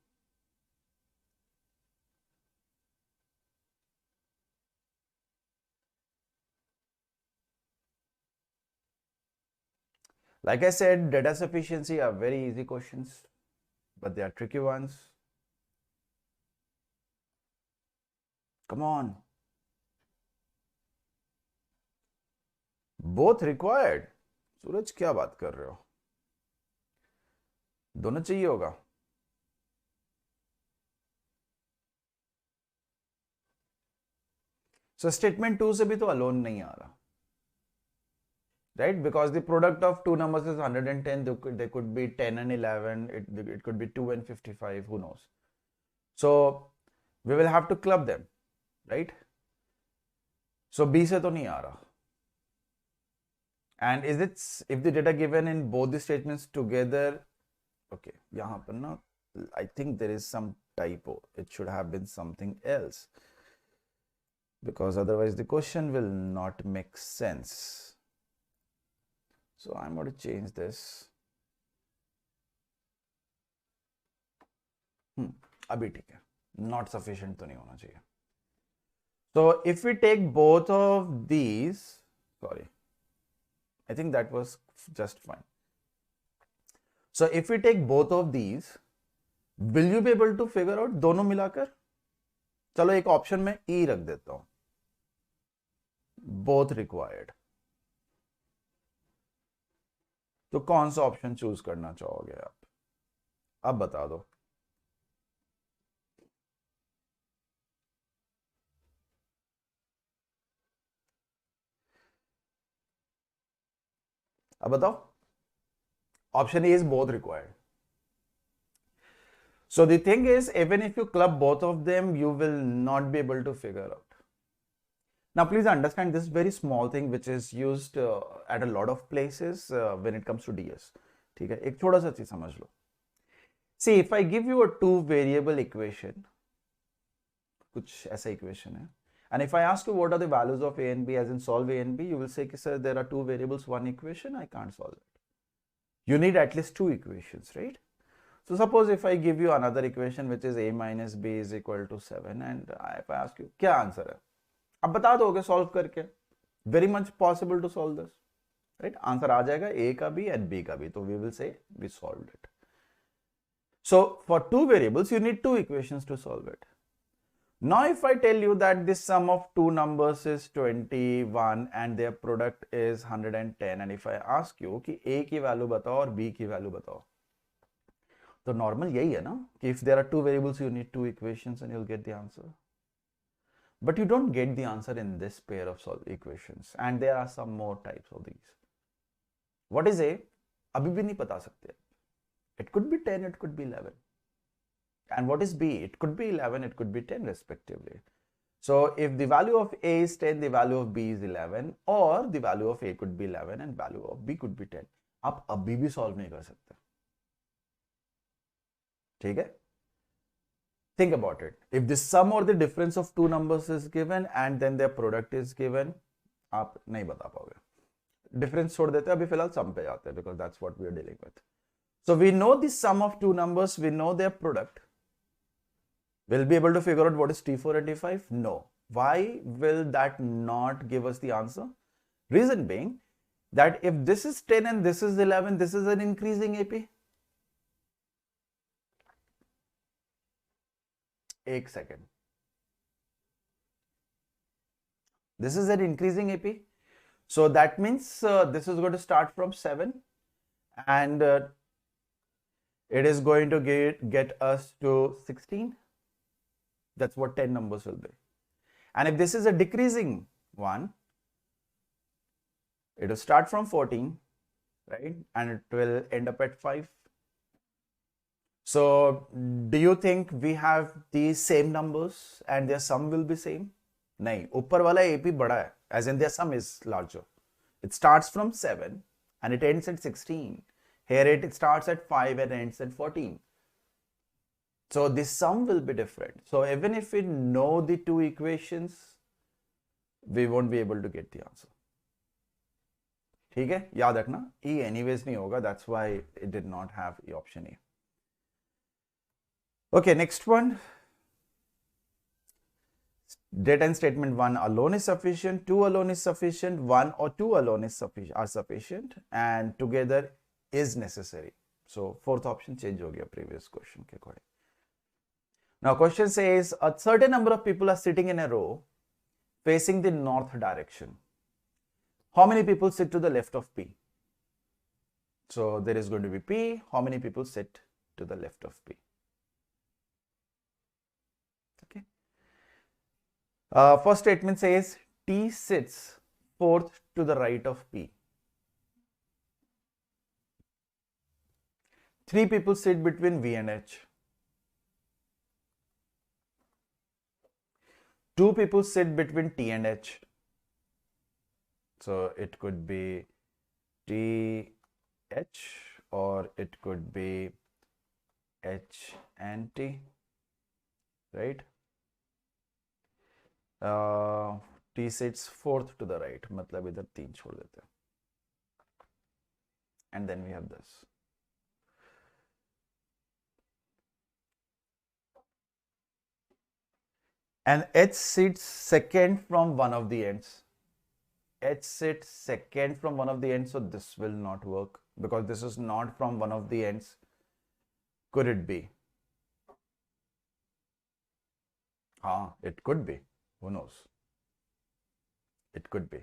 Like I said, data sufficiency are very easy questions, but they are tricky ones. Come on. Both required. सूरज क्या बात कर रहे हो? दोनों चाहिए होगा. So statement 2 से भी तो alone नहीं आ रहा, right? Because the product of two numbers is 110. They could be 10 and 11. It could be 2 and 55. Who knows? So we will have to club them, right? So B से तो नहीं आ रहा. And is it if the data given in both the statements together? Okay, यहाँ पर ना, I think there is some typo. It should have been something else, because otherwise the question will not make sense. So I'm going to change this. अभी ठीक है, not sufficient तो नहीं होना चाहिए. So if we take both of these, sorry, I think that was just fine. So if we take both of these, will you be able to figure out दोनों मिलाकर? चलो एक ऑप्शन में E रख देता हूं, both required. तो कौन सा ऑप्शन चूज करना चाहोगे आप? अब बता दो. अब बताओ. Option A is both required. So the thing is, even if you club both of them, you will not be able to figure out. Now please understand this very small thing which is used at a lot of places when it comes to DS. ठीक है, एक छोटा सा चीज समझ लो. See, if I give you a two variable equation, कुछ ऐसा equation है, and if I ask you what are the values of A and B, as in solve A and B, you will say, sir, there are two variables, one equation, I can't solve it. You need at least two equations, right? So suppose if I give you another equation which is A minus B is equal to 7, and if I ask you, क्या answer है? अब बता दोगे solve करके. Very much possible to solve this, right? Answer आ जाएगा A का भी and B का भी. तो we will say we solved it. So for two variables, you need two equations to solve it. Now if I tell you that the sum of two numbers is 21 and their product is 110, and if I ask you कि A की value बताओ और B की value बताओ, तो normal यही है ना कि if there are two variables you need two equations and you'll get the answer. But you don't get the answer in this pair of equations, and there are some more types of these. What is A? अभी भी नहीं बता सकते. It could be 10, it could be 11. And what is B? It could be 11, it could be 10 respectively. So if the value of A is 10, the value of B is 11, or the value of A could be 11 and value of B could be 10. आप अभी भी solve नहीं कर सकते. ठीक है? Think about it. If the sum or the difference of two numbers is given and then their product is given, आप नहीं बता पाओगे. Difference छोड़ देते हैं, अभी फिलहाल sum पे जाते हैं, because that's what we are dealing with. So we know the sum of two numbers, we know their product. Will be able to figure out what is T4 and T5? No. Why will that not give us the answer? Reason being that if this is 10 and this is 11, this is an increasing AP. एक second. This is an increasing AP. So that means this is going to start from 7 and it is going to get us to 16. That's what 10 numbers will be. And if this is a decreasing one, it will start from 14, right? And it will end up at 5. So do you think we have the same numbers and their sum will be same? नहीं, ऊपर वाला AP बड़ा है, as in their sum is larger. It starts from 7 and it ends at 16. Here it starts at 5 and ends at 14. So the sum will be different. So even if we know the two equations, we won't be able to get the answer. ठीक है, याद रखना, E anyways नहीं होगा. That's why it did not have the option A. Okay, next one. Data and statement 1 alone is sufficient, 2 alone is sufficient, 1 or 2 alone is sufficient, and together is necessary. So fourth option change हो गया previous question के according. Now question says a certain number of people are sitting in a row facing the north direction. How many people sit to the left of P? So there is going to be P. How many people sit to the left of P? Okay. First statement says T sits fourth to the right of P. Three people sit between V and H. Two people sit between T and H. So it could be T H or it could be H and T, right? T sits fourth to the right, मतलब इधर तीन छोड़ देते हैं. And then we have this. And H sits second from one of the ends. H sits second from one of the ends, so this will not work because this is not from one of the ends. Could it be? It could be. Who knows? It could be.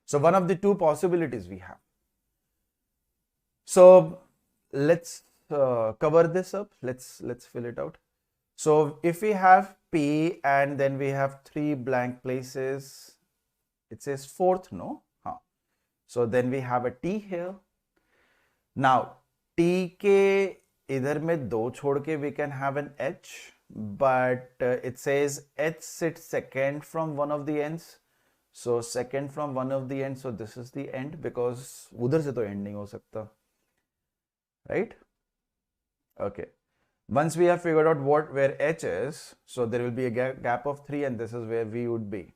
So one of the two possibilities we have. So let's cover this up. Let's fill it out. So if we have P and then we have three blank places, it says fourth, no? So then we have a T here. Now T के इधर में दो छोड़ के we can have an H, but it says H sits second from one of the ends. So second from one of the ends, so this is the end because उधर से तो end नहीं हो सकता, right? Okay. Once we have figured out where H is, so there will be a gap of 3 and this is where V would be.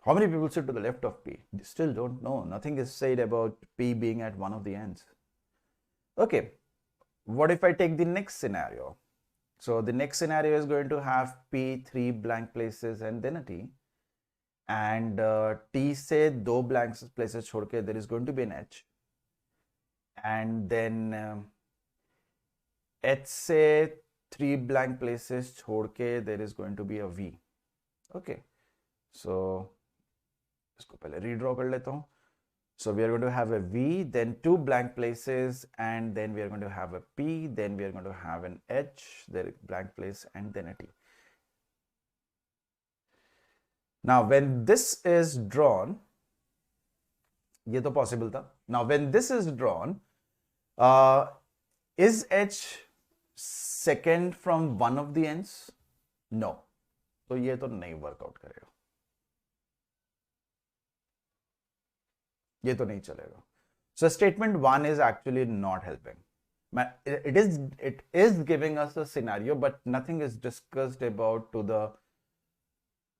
How many people sit to the left of P? Still don't know. Nothing is said about P being at one of the ends. Okay. What if I take the next scenario? So the next scenario is going to have P, 3 blank places and then a T. And T से दो blank places छोड़ के there is going to be an H. And then H से 3 blank places छोड़ के there is going to be a V. Okay. So इसको पहले redraw कर लेता हूँ. So we are going to have a V, then 2 blank places, and then we are going to have a P, then we are going to have an H, there is blank place, and then a T. Now when this is drawn, ये तो possible था. Now when this is drawn, is H second from one of the ends? No. तो ये तो नहीं workout करेगा. ये तो नहीं चलेगा. So statement 1 is actually not helping. It is giving us a scenario, but nothing is discussed about to the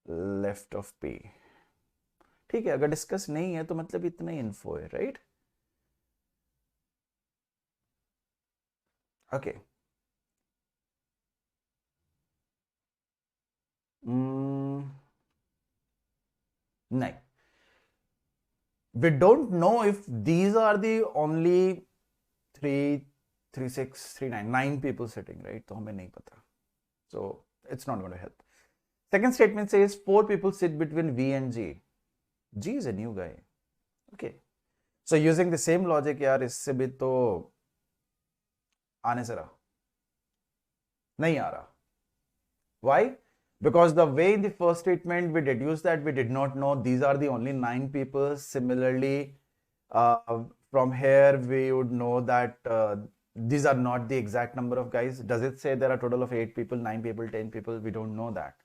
left of P. ठीक है, अगर डिस्कस नहीं है तो मतलब इतना ही इन्फो है, राइट? ओके. नहीं. We don't know if these are the only 3, 3, 6, 3, 9 people sitting, right? तो हमें नहीं पता. So it's not going to help. Second statement says 4 people sit between V and G. G is a new guy. Okay. So using the same logic, यार इससे भी तो आने से रहा. नहीं आ रहा. Why? Because the way in the first statement we deduced that we did not know these are the only 9 people. Similarly, from here we would know that these are not the exact number of guys. Does it say there are a total of 8 people, 9 people, 10 people? We don't know that.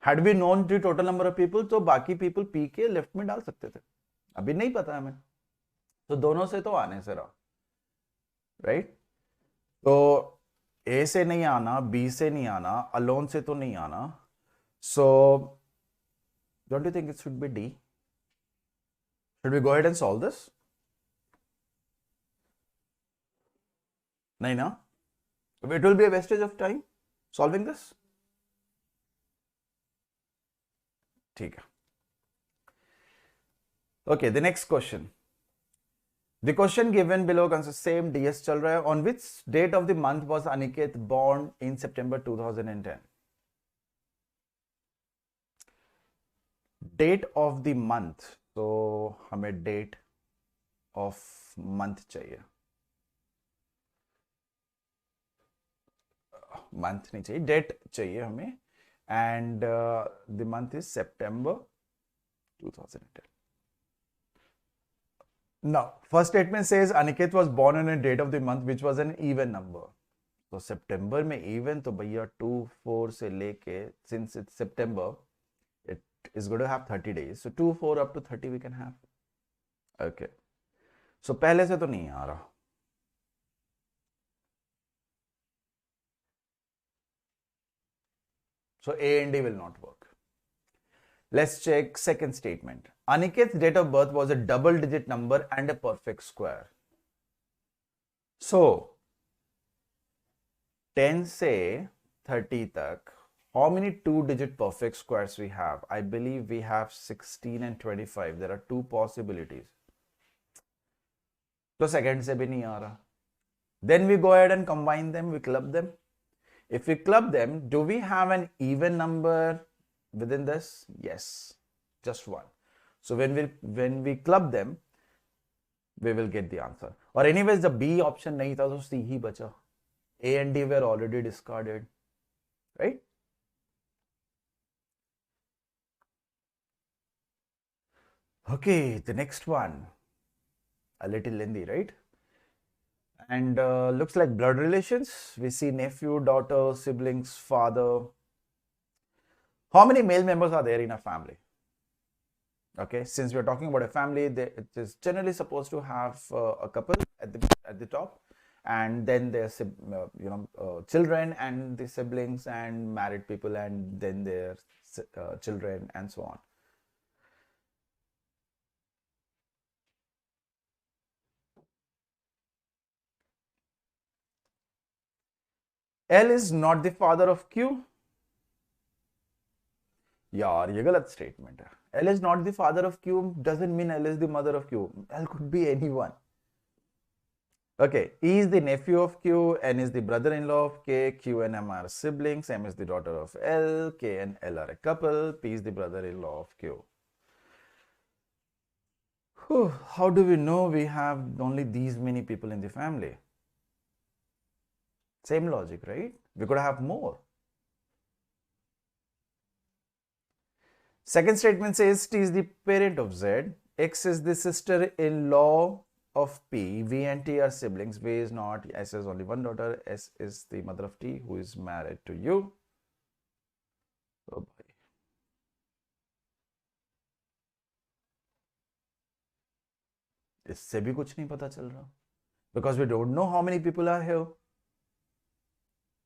Had we known the total number of people, तो बाकी people P के left में डाल सकते थे. अभी नहीं पता हमें. तो दोनों से तो आने से रहा. Right? तो A से नहीं आना, B से नहीं आना, alone से तो नहीं आना. So, don't you think it should be D? Should we go ahead and solve this? नहीं ना? It will be a wastage of time solving this. ठीक है. Okay, the next question. The question given below consists same DS चल रहा है. On which date of the month was Aniket born in September 2010? Date of the month. So हमें date of month चाहिए. Month नहीं चाहिए, date चाहिए हमें. and the month is September 2010. Now, first statement says Aniket was born on a date of the month which was an even number. So September में even, तो भैया 2-4 से लेके, since it's September, it is going to have 30 days. So 2-4 up to 30 we can have. Okay. So पहले से तो नहीं आ रहा. So A and D will not work. Let's check second statement. Aniket's date of birth was a double digit number and a perfect square. So 10 से 30 तक, how many two-digit perfect squares we have? I believe we have 16 and 25. There are two possibilities. So second से भी नहीं आ रहा. Then we go ahead and combine them, we club them. If we club them, do we have an even number within this? Yes, just one. So when we club them, we will get the answer. Or anyways, the B option नहीं था, तो C ही बचा. A and D were already discarded, right? Okay, the next one, a little lengthy, right? And looks like blood relations. We see nephew, daughter, siblings, father. How many male members are there in a family? Okay, since we're talking about a family, it is generally supposed to have a couple at the top, and then there's children and the siblings and married people, and then their children and so on. L is not the father of Q. यार ये गलत statement है. L is not the father of Q doesn't mean L is the mother of Q. L could be anyone. Okay, E is the nephew of Q, N is the brother-in-law of K, Q and M are siblings, M is the daughter of L, K and L are a couple, P is the brother-in-law of Q. How do we know we have only these many people in the family? Same logic, right? We could have more. Second statement says T is the parent of Z, X is the sister-in-law of P, V and T are siblings, V is not, S has only one daughter, S is the mother of T who is married to U. Oh boy. इससे भी कुछ नहीं पता चल रहा, because we don't know how many people are here.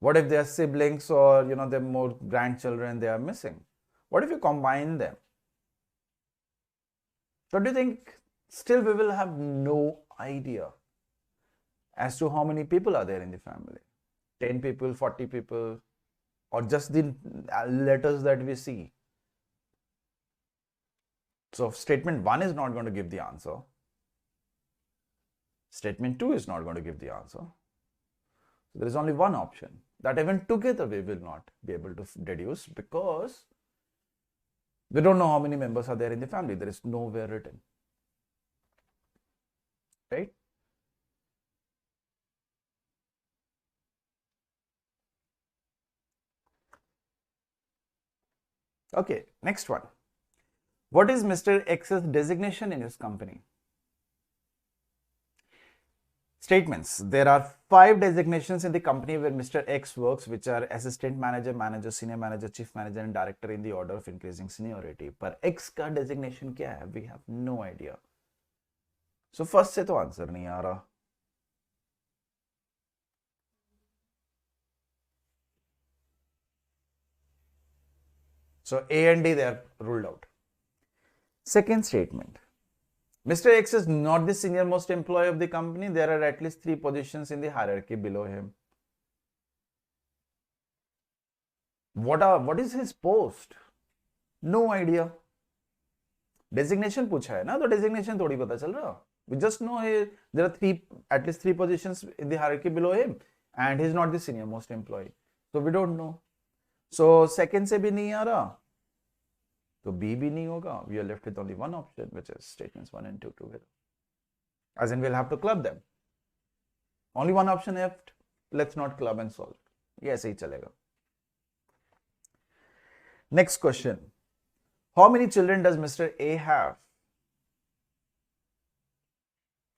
What if they are siblings, or they're more grandchildren they are missing? What if you combine them? So do you think still we will have no idea as to how many people are there in the family? 10 people, 40 people, or just the letters that we see? So statement 1 is not going to give the answer. Statement 2 is not going to give the answer. So there is only one option that even together we will not be able to deduce, because we don't know how many members are there in the family. There is nowhere written, right? Okay, next one. What is Mr. X's designation in his company? Statements. There are 5 designations in the company where Mr. X works, which are assistant manager, manager, senior manager, chief manager and director in the order of increasing seniority. पर X का designation क्या है? We have no idea. So first से तो answer नहीं आ रहा. So A and D, they are ruled out. Second statement. Mr. X is not the senior most employee of the company. There are at least 3 positions in the hierarchy below him. What is his post? No idea. Designation पूछा है ना, तो designation थोड़ी पता चल रहा. We just know there are at least 3 positions in the hierarchy below him, and he's not the senior most employee. So we don't know. So second से भी नहीं आ रहा, तो B भी नहीं होगा. We are left with only one option, which is statements 1 and 2 together. As in, we'll have to club them. Only one option left. Let's not club and solve. ये ऐसे ही चलेगा. Next question. How many children does Mr. A have?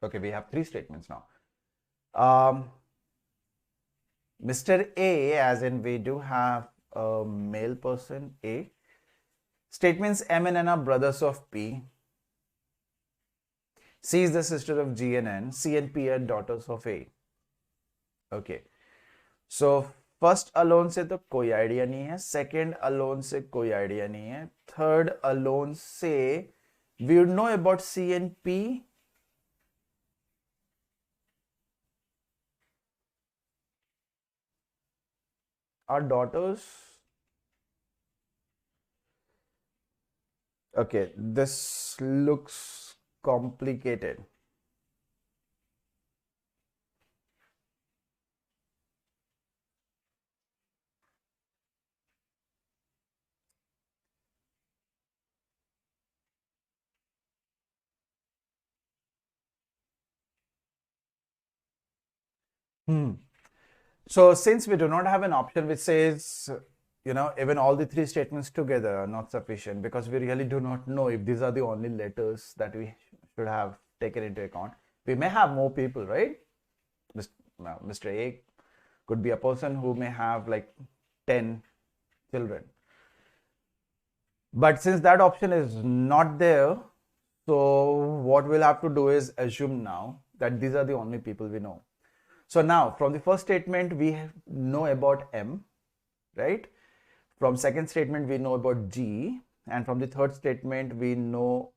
Okay, we have three statements now. Mr. A, as in we do have a male person A. Statements M and N are brothers of P. C is the sister of G and N. C and P are daughters of A. Okay. So first alone से तो कोई idea नहीं है, second alone से कोई idea नहीं है, third alone से we would know about C and P. Our daughters. Okay, this looks complicated. So since we do not have an option which says, even all the three statements together are not sufficient, because we really do not know if these are the only letters that we should have taken into account. We may have more people, right? Mr. A could be a person who may have like 10 children. But since that option is not there, so what we'll have to do is assume now that these are the only people we know. So now from the first statement we know about M, right? From second statement we know about G, and from the third statement we know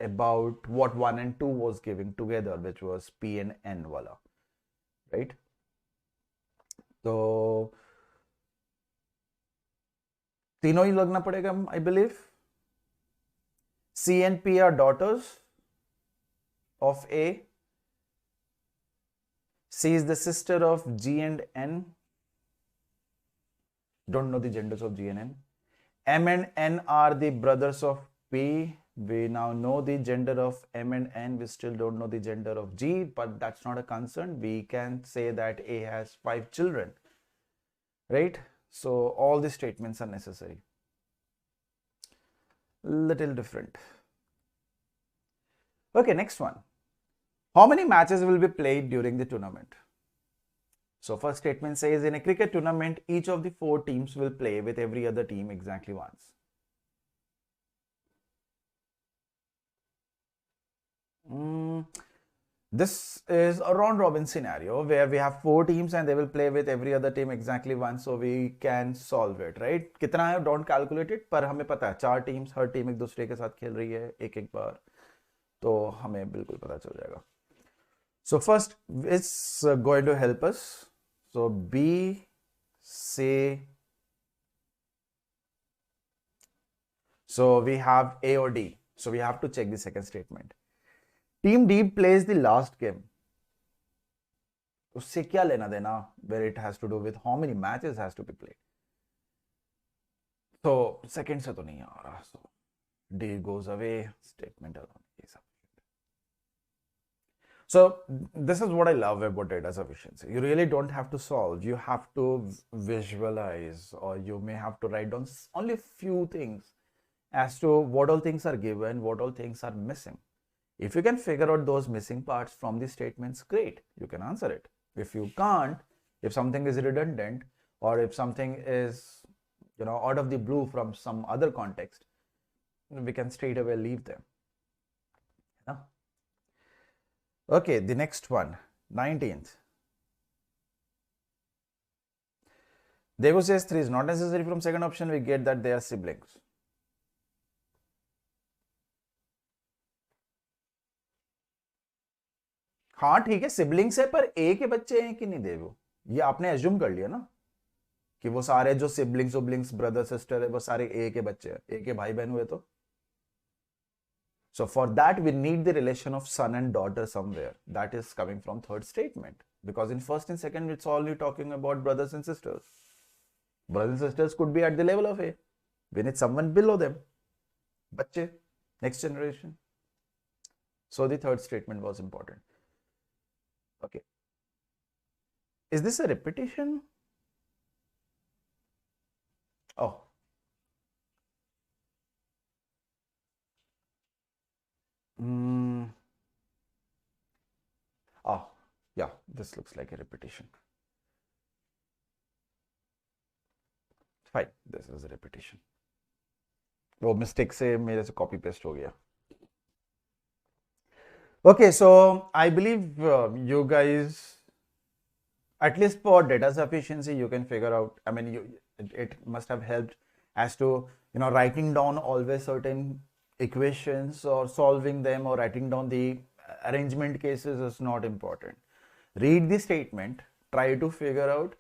about what 1 and 2 was giving together, which was P and N wala, right? So तीनों ही लगना पड़ेगा, I believe. C and P are daughters of A. C is the sister of G and N. Don't know the genders of G and N. M and N are the brothers of P. We now know the gender of M and N. We still don't know the gender of G, but that's not a concern. We can say that A has 5 children, right? So all the statements are necessary. Little different. Okay, next one. How many matches will be played during the tournament? So first statement says, in a cricket tournament, each of the 4 teams will play with every other team exactly once. This is a round robin scenario where we have 4 teams and they will play with every other team exactly once, so we can solve it, right? कितना है don't calculate it, पर हमें पता है 4 teams, हर team एक दूसरे के साथ खेल रही है एक बार, तो हमें बिल्कुल पता चल जाएगा. So first it's going to help us. So B, C. So we have A or D. So we have to check the second statement. Team D plays the last game. उससे क्या लेना देना where it has to do with how many matches has to be played. So second से तो नहीं आ रहा. So D goes away. Statement alone is sufficient. So this is what I love about data sufficiency. You really don't have to solve. You have to visualize, or you may have to write down only a few things as to what all things are given, what all things are missing. If you can figure out those missing parts from the statements, great, you can answer it. If you can't, if something is redundant, or if something is, out of the blue from some other context, we can straight away leave them. Okay, the next one, 19th. Devo says 3 is not necessary. From second option, we get that they are siblings. हाँ ठीक है, siblings है, पर ए के बच्चे हैं कि नहीं देवो, ये आपने एज्यूम कर लिया ना कि वो सारे जो सिबलिंग्स ब्रदर सिस्टर है वो सारे ए के बच्चे हैं, ए के भाई बहन हुए तो. So for that we need the relation of son and daughter somewhere. That is coming from third statement, because in first and second it's only talking about brothers and sisters. Brothers and sisters could be at the level of A. We need someone below them. Bacche, next generation. So the third statement was important. Okay. Is this a repetition? Oh, Mm. Oh, yeah, this looks like a repetition. Fine, this is a repetition. वो mistake से मेरे से copy paste हो गया. Okay, so I believe you guys, at least for data sufficiency, you can figure out. I mean, it must have helped as to writing down always certain equations or solving them or writing down the arrangement cases is not important. Read the statement, try to figure out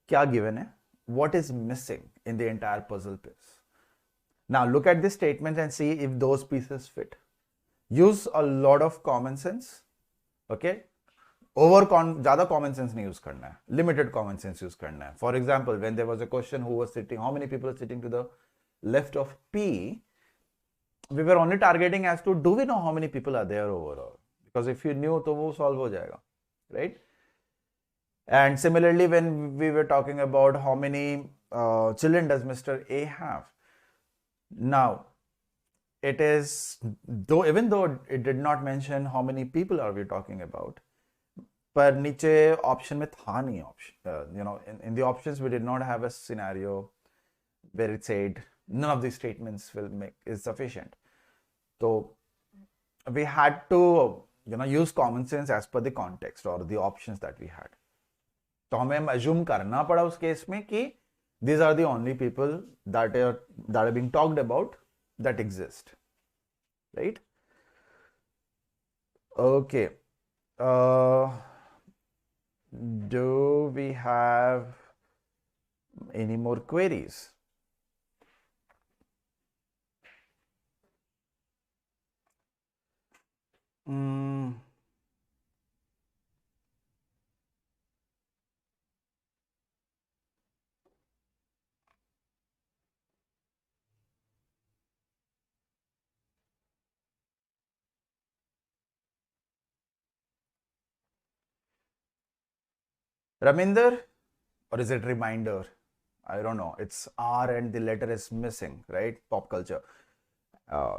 क्या given है, what is missing in the entire puzzle piece. Now look at the statement and see if those pieces fit. Use a lot of common sense. Okay, ज़्यादा common sense नहीं use करना है, limited common sense use करना है. For example, when there was a question who was sitting, how many people are sitting to the left of P, we were only targeting as to do we know how many people are there overall, because if you knew तो वो solve हो जाएगा, right? And similarly, when we were talking about how many children does Mr. A have, now it is, though even though it did not mention how many people are we talking about, पर नीचे option में था नहीं option, in the options we did not have a scenario where it said none of these statements is sufficient. So we had to use common sense as per the context or the options that we had. तो हमें assume करना पड़ा उस case में कि these are the only people that are being talked about that exist, right? Okay. Do we have any more queries? Raminder, or is it reminder? I don't know. It's R and the letter is missing, right? Pop culture.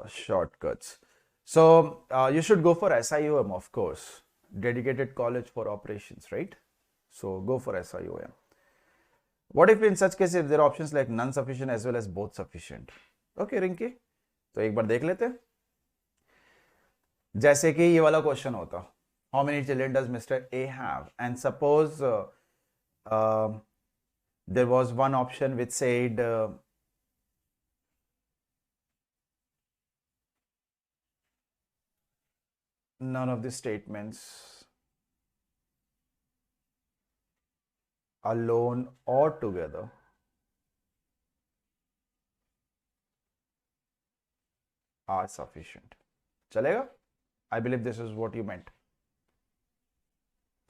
Shortcuts. So you should go for SIOM, of course. Dedicated College for Operations, right? So go for SIOM. What if in such case if there are options like none sufficient as well as both sufficient? Okay, Rinki. तो एक बार देख लेते हैं. जैसे कि ये वाला question होता, how many children does Mr. A have? And suppose there was one option which said none of the statements alone or together are sufficient. Chalega? I believe this is what you meant.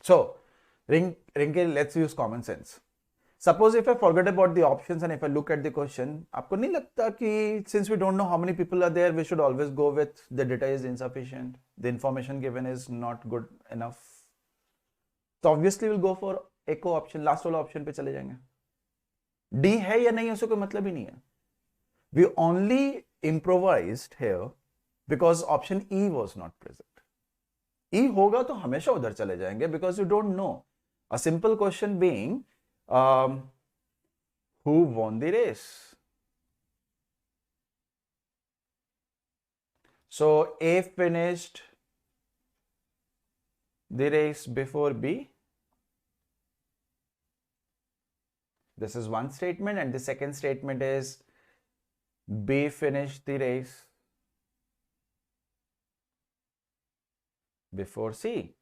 So, Rinke, let's use common sense. Suppose if I forget about the options and if I look at the question, आपको नहीं लगता कि since we don't know how many people are there, we should always go with the data is insufficient, the information given is not good enough. So obviously we'll go for echo option, last वाला option पे चले जाएंगे. D है या नहीं उससे कोई मतलब ही नहीं है. We only improvised here because option E was not present. E होगा तो हमेशा उधर चले जाएंगे because you don't know. A simple question being who won the race? So A finished the race before B. This is one statement, and the second statement is B finished the race before C.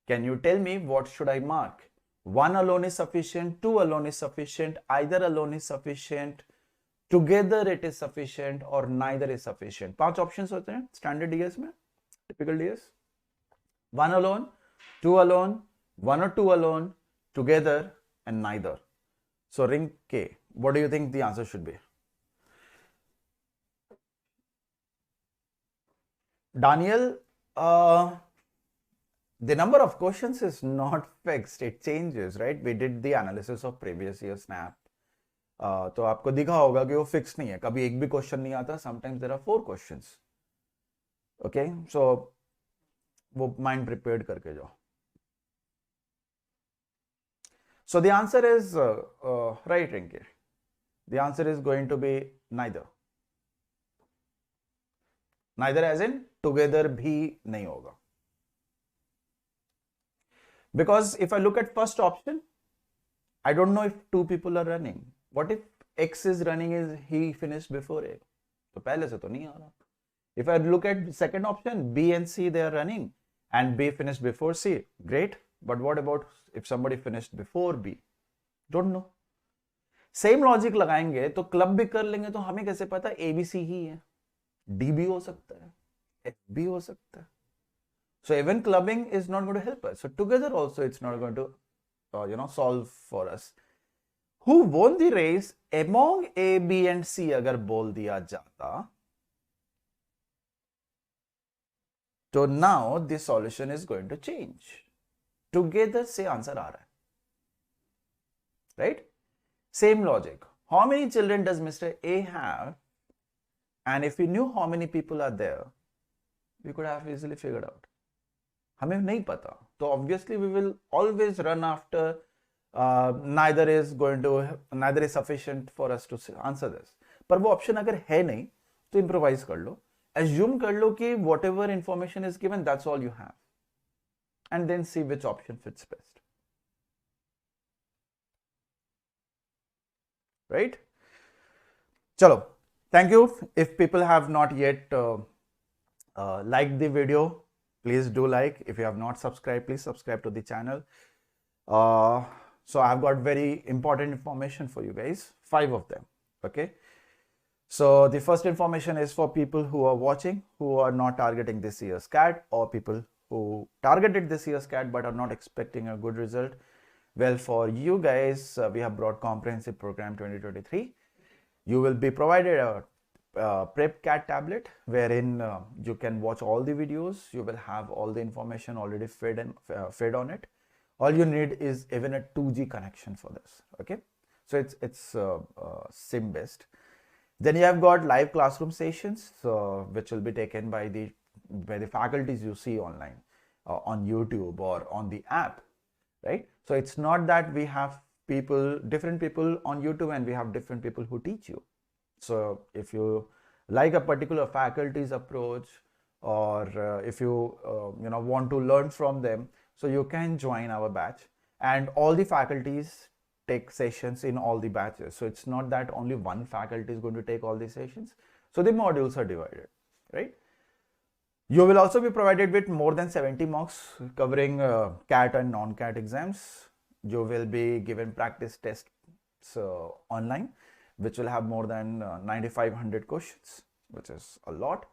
Can you tell me what should I mark? One alone is sufficient, two alone is sufficient, either alone is sufficient, together it is sufficient, or neither is sufficient. 5 options होते हैं standard DS में, typical DS. One alone, two alone, one or two alone, together, and neither. So ring K. What do you think the answer should be? Daniel, the number of questions is not fixed, it changes, right? We did the analysis of previous year SNAP. तो आपको दिखा होगा कि वो fix नहीं है, कभी एक भी क्वेश्चन नहीं आता. Sometimes there are 4 questions. Okay so वो माइंड प्रिपेयर्ड करके जाओ. So the answer is right, Rinki. The answer is going to be neither. Neither as in together भी नहीं होगा. Because if I look at first option, I don't know if two people are running. What if X is running is he finished before A? तो पहले से तो नहीं आ रहा. If I look at second option, B and C they are running and B finished before C. Great. But what about if somebody finished before B? Don't know. Same logic लगाएंगे तो club भी कर लेंगे तो हमें कैसे पता ABC ही है. D भी हो सकता है, F भी हो सकता है. So even clubbing is not going to help us. So together also it's not going to solve for us. Who won the race among A, B and C अगर बोल दिया जाता तो now the solution is going to change. Together से answer आ रहा है. Right? Same logic. How many children does Mr. A have? And if we knew how many people are there, we could have easily figured out. हमें नहीं पता. तो obviously we will always run after neither is sufficient for us to answer this. पर वो option अगर है नहीं तो improvise कर लो. Assume कर लो कि whatever information is given, that's all you have. And then see which option fits best. Right? Chalo. Thank you. If people have not yet liked the video, please do like. If you have not subscribed, please subscribe to the channel. So I've got very important information for you guys, 5 of them. Okay. So the first information is for people who are watching, who are not targeting this year's CAT, or people who targeted this year's CAT but are not expecting a good result. Well, for you guys, we have brought Comprehensive Program 2023. You will be provided a prep CAT tablet wherein you can watch all the videos. You will have all the information already fed on it. All you need is even a 2G connection for this. Okay, so it's SIM based. Then you have got live classroom sessions, which will be taken by the faculties you see online on YouTube or on the app, right? So it's not that we have different people on YouTube and we have different people who teach you. So if you like a particular faculty's approach, or if you want to learn from them, so you can join our batch, and all the faculties take sessions in all the batches. So it's not that only one faculty is going to take all the sessions. So the modules are divided, right? You will also be provided with more than 70 marks covering CAT and non-CAT exams. You will be given practice tests online, which will have more than 9,500 questions, which is a lot.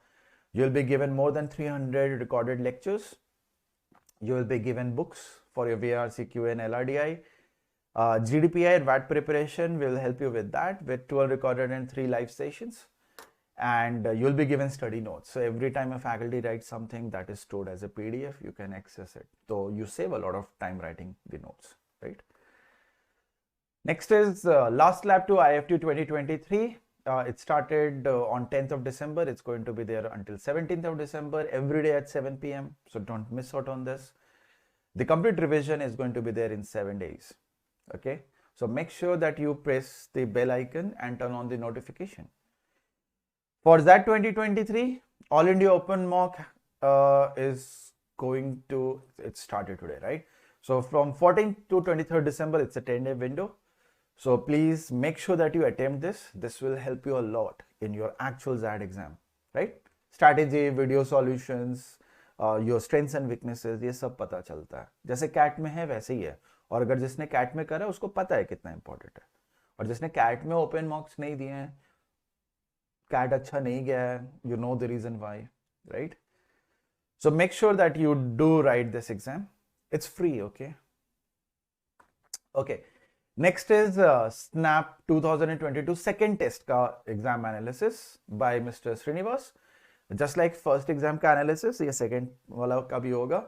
You will be given more than 300 recorded lectures. You will be given books for your VRCQ and LRDI. GDPI and VAT preparation will help you with that, with 12 recorded and 3 live sessions. And you'll be given study notes. So every time a faculty writes something, that is stored as a PDF, you can access it. So you save a lot of time writing the notes, right? Next is last lab to IFT 2023. It started on 10th of December. It's going to be there until 17th of December, every day at 7 p.m. So don't miss out on this. The complete revision is going to be there in 7 days. Okay. So make sure that you press the bell icon and turn on the notification. For that 2023, All India Open Mock is going to, it started today, right? So from 14th to 23rd December, it's a 10-day window. So please make sure that you attempt this. This will help you a lot in your actual ZAD exam, right? Strategy, video solutions, your strengths and weaknesses, ये सब पता चलता है. जैसे CAT में है वैसे ही है. और अगर जिसने CAT में करा है उसको पता है कितना important है. और जिसने CAT में open marks नहीं दिए हैं, CAT अच्छा नहीं गया है, you know the reason why, right? So make sure that you do write this exam. It's free, okay? Okay. Next is SNAP 2022 second test ka exam analysis by Mr. Srinivas. Just like first exam ka analysis, ये second वाला का भी होगा.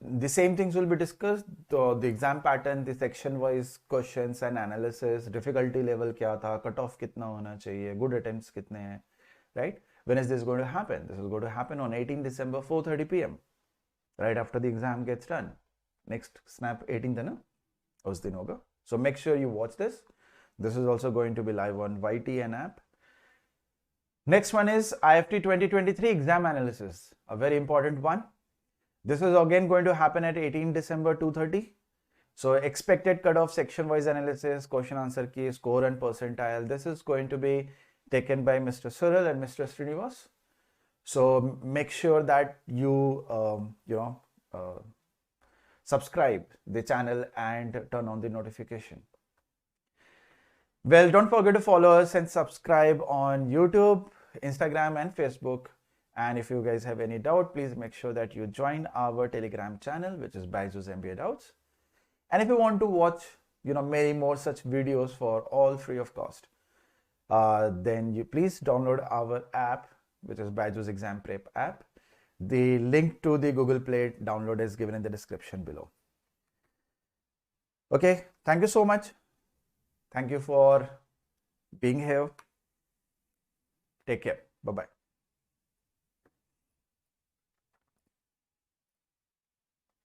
The same things will be discussed. The exam pattern, the section wise questions and analysis, difficulty level क्या था, cut off कितना होना चाहिए, good attempts कितने हैं, right? When is this going to happen? This is going to happen on 18 December 4:30 p.m. right after the exam gets done. Next snap 18th na us din hoga. So make sure you watch this. This is also going to be live on YTN app. Next one is IFT 2023 exam analysis, a very important one. This is again going to happen at 18 December 2:30. So expected cutoff, section wise analysis, question answer key, score and percentile. This is going to be taken by Mr. Cyril and Mr. Srinivas. So make sure that you subscribe the channel and turn on the notification. Well, don't forget to follow us and subscribe on YouTube, Instagram and Facebook. And if you guys have any doubt, please make sure that you join our Telegram channel, which is BYJU'S MBA Doubts. And if you want to watch, many more such videos for all free of cost, then you please download our app, which is BYJU'S Exam Prep app. The link to the Google Play download is given in the description below. Okay, thank you so much. Thank you for being here. Take care. Bye-bye.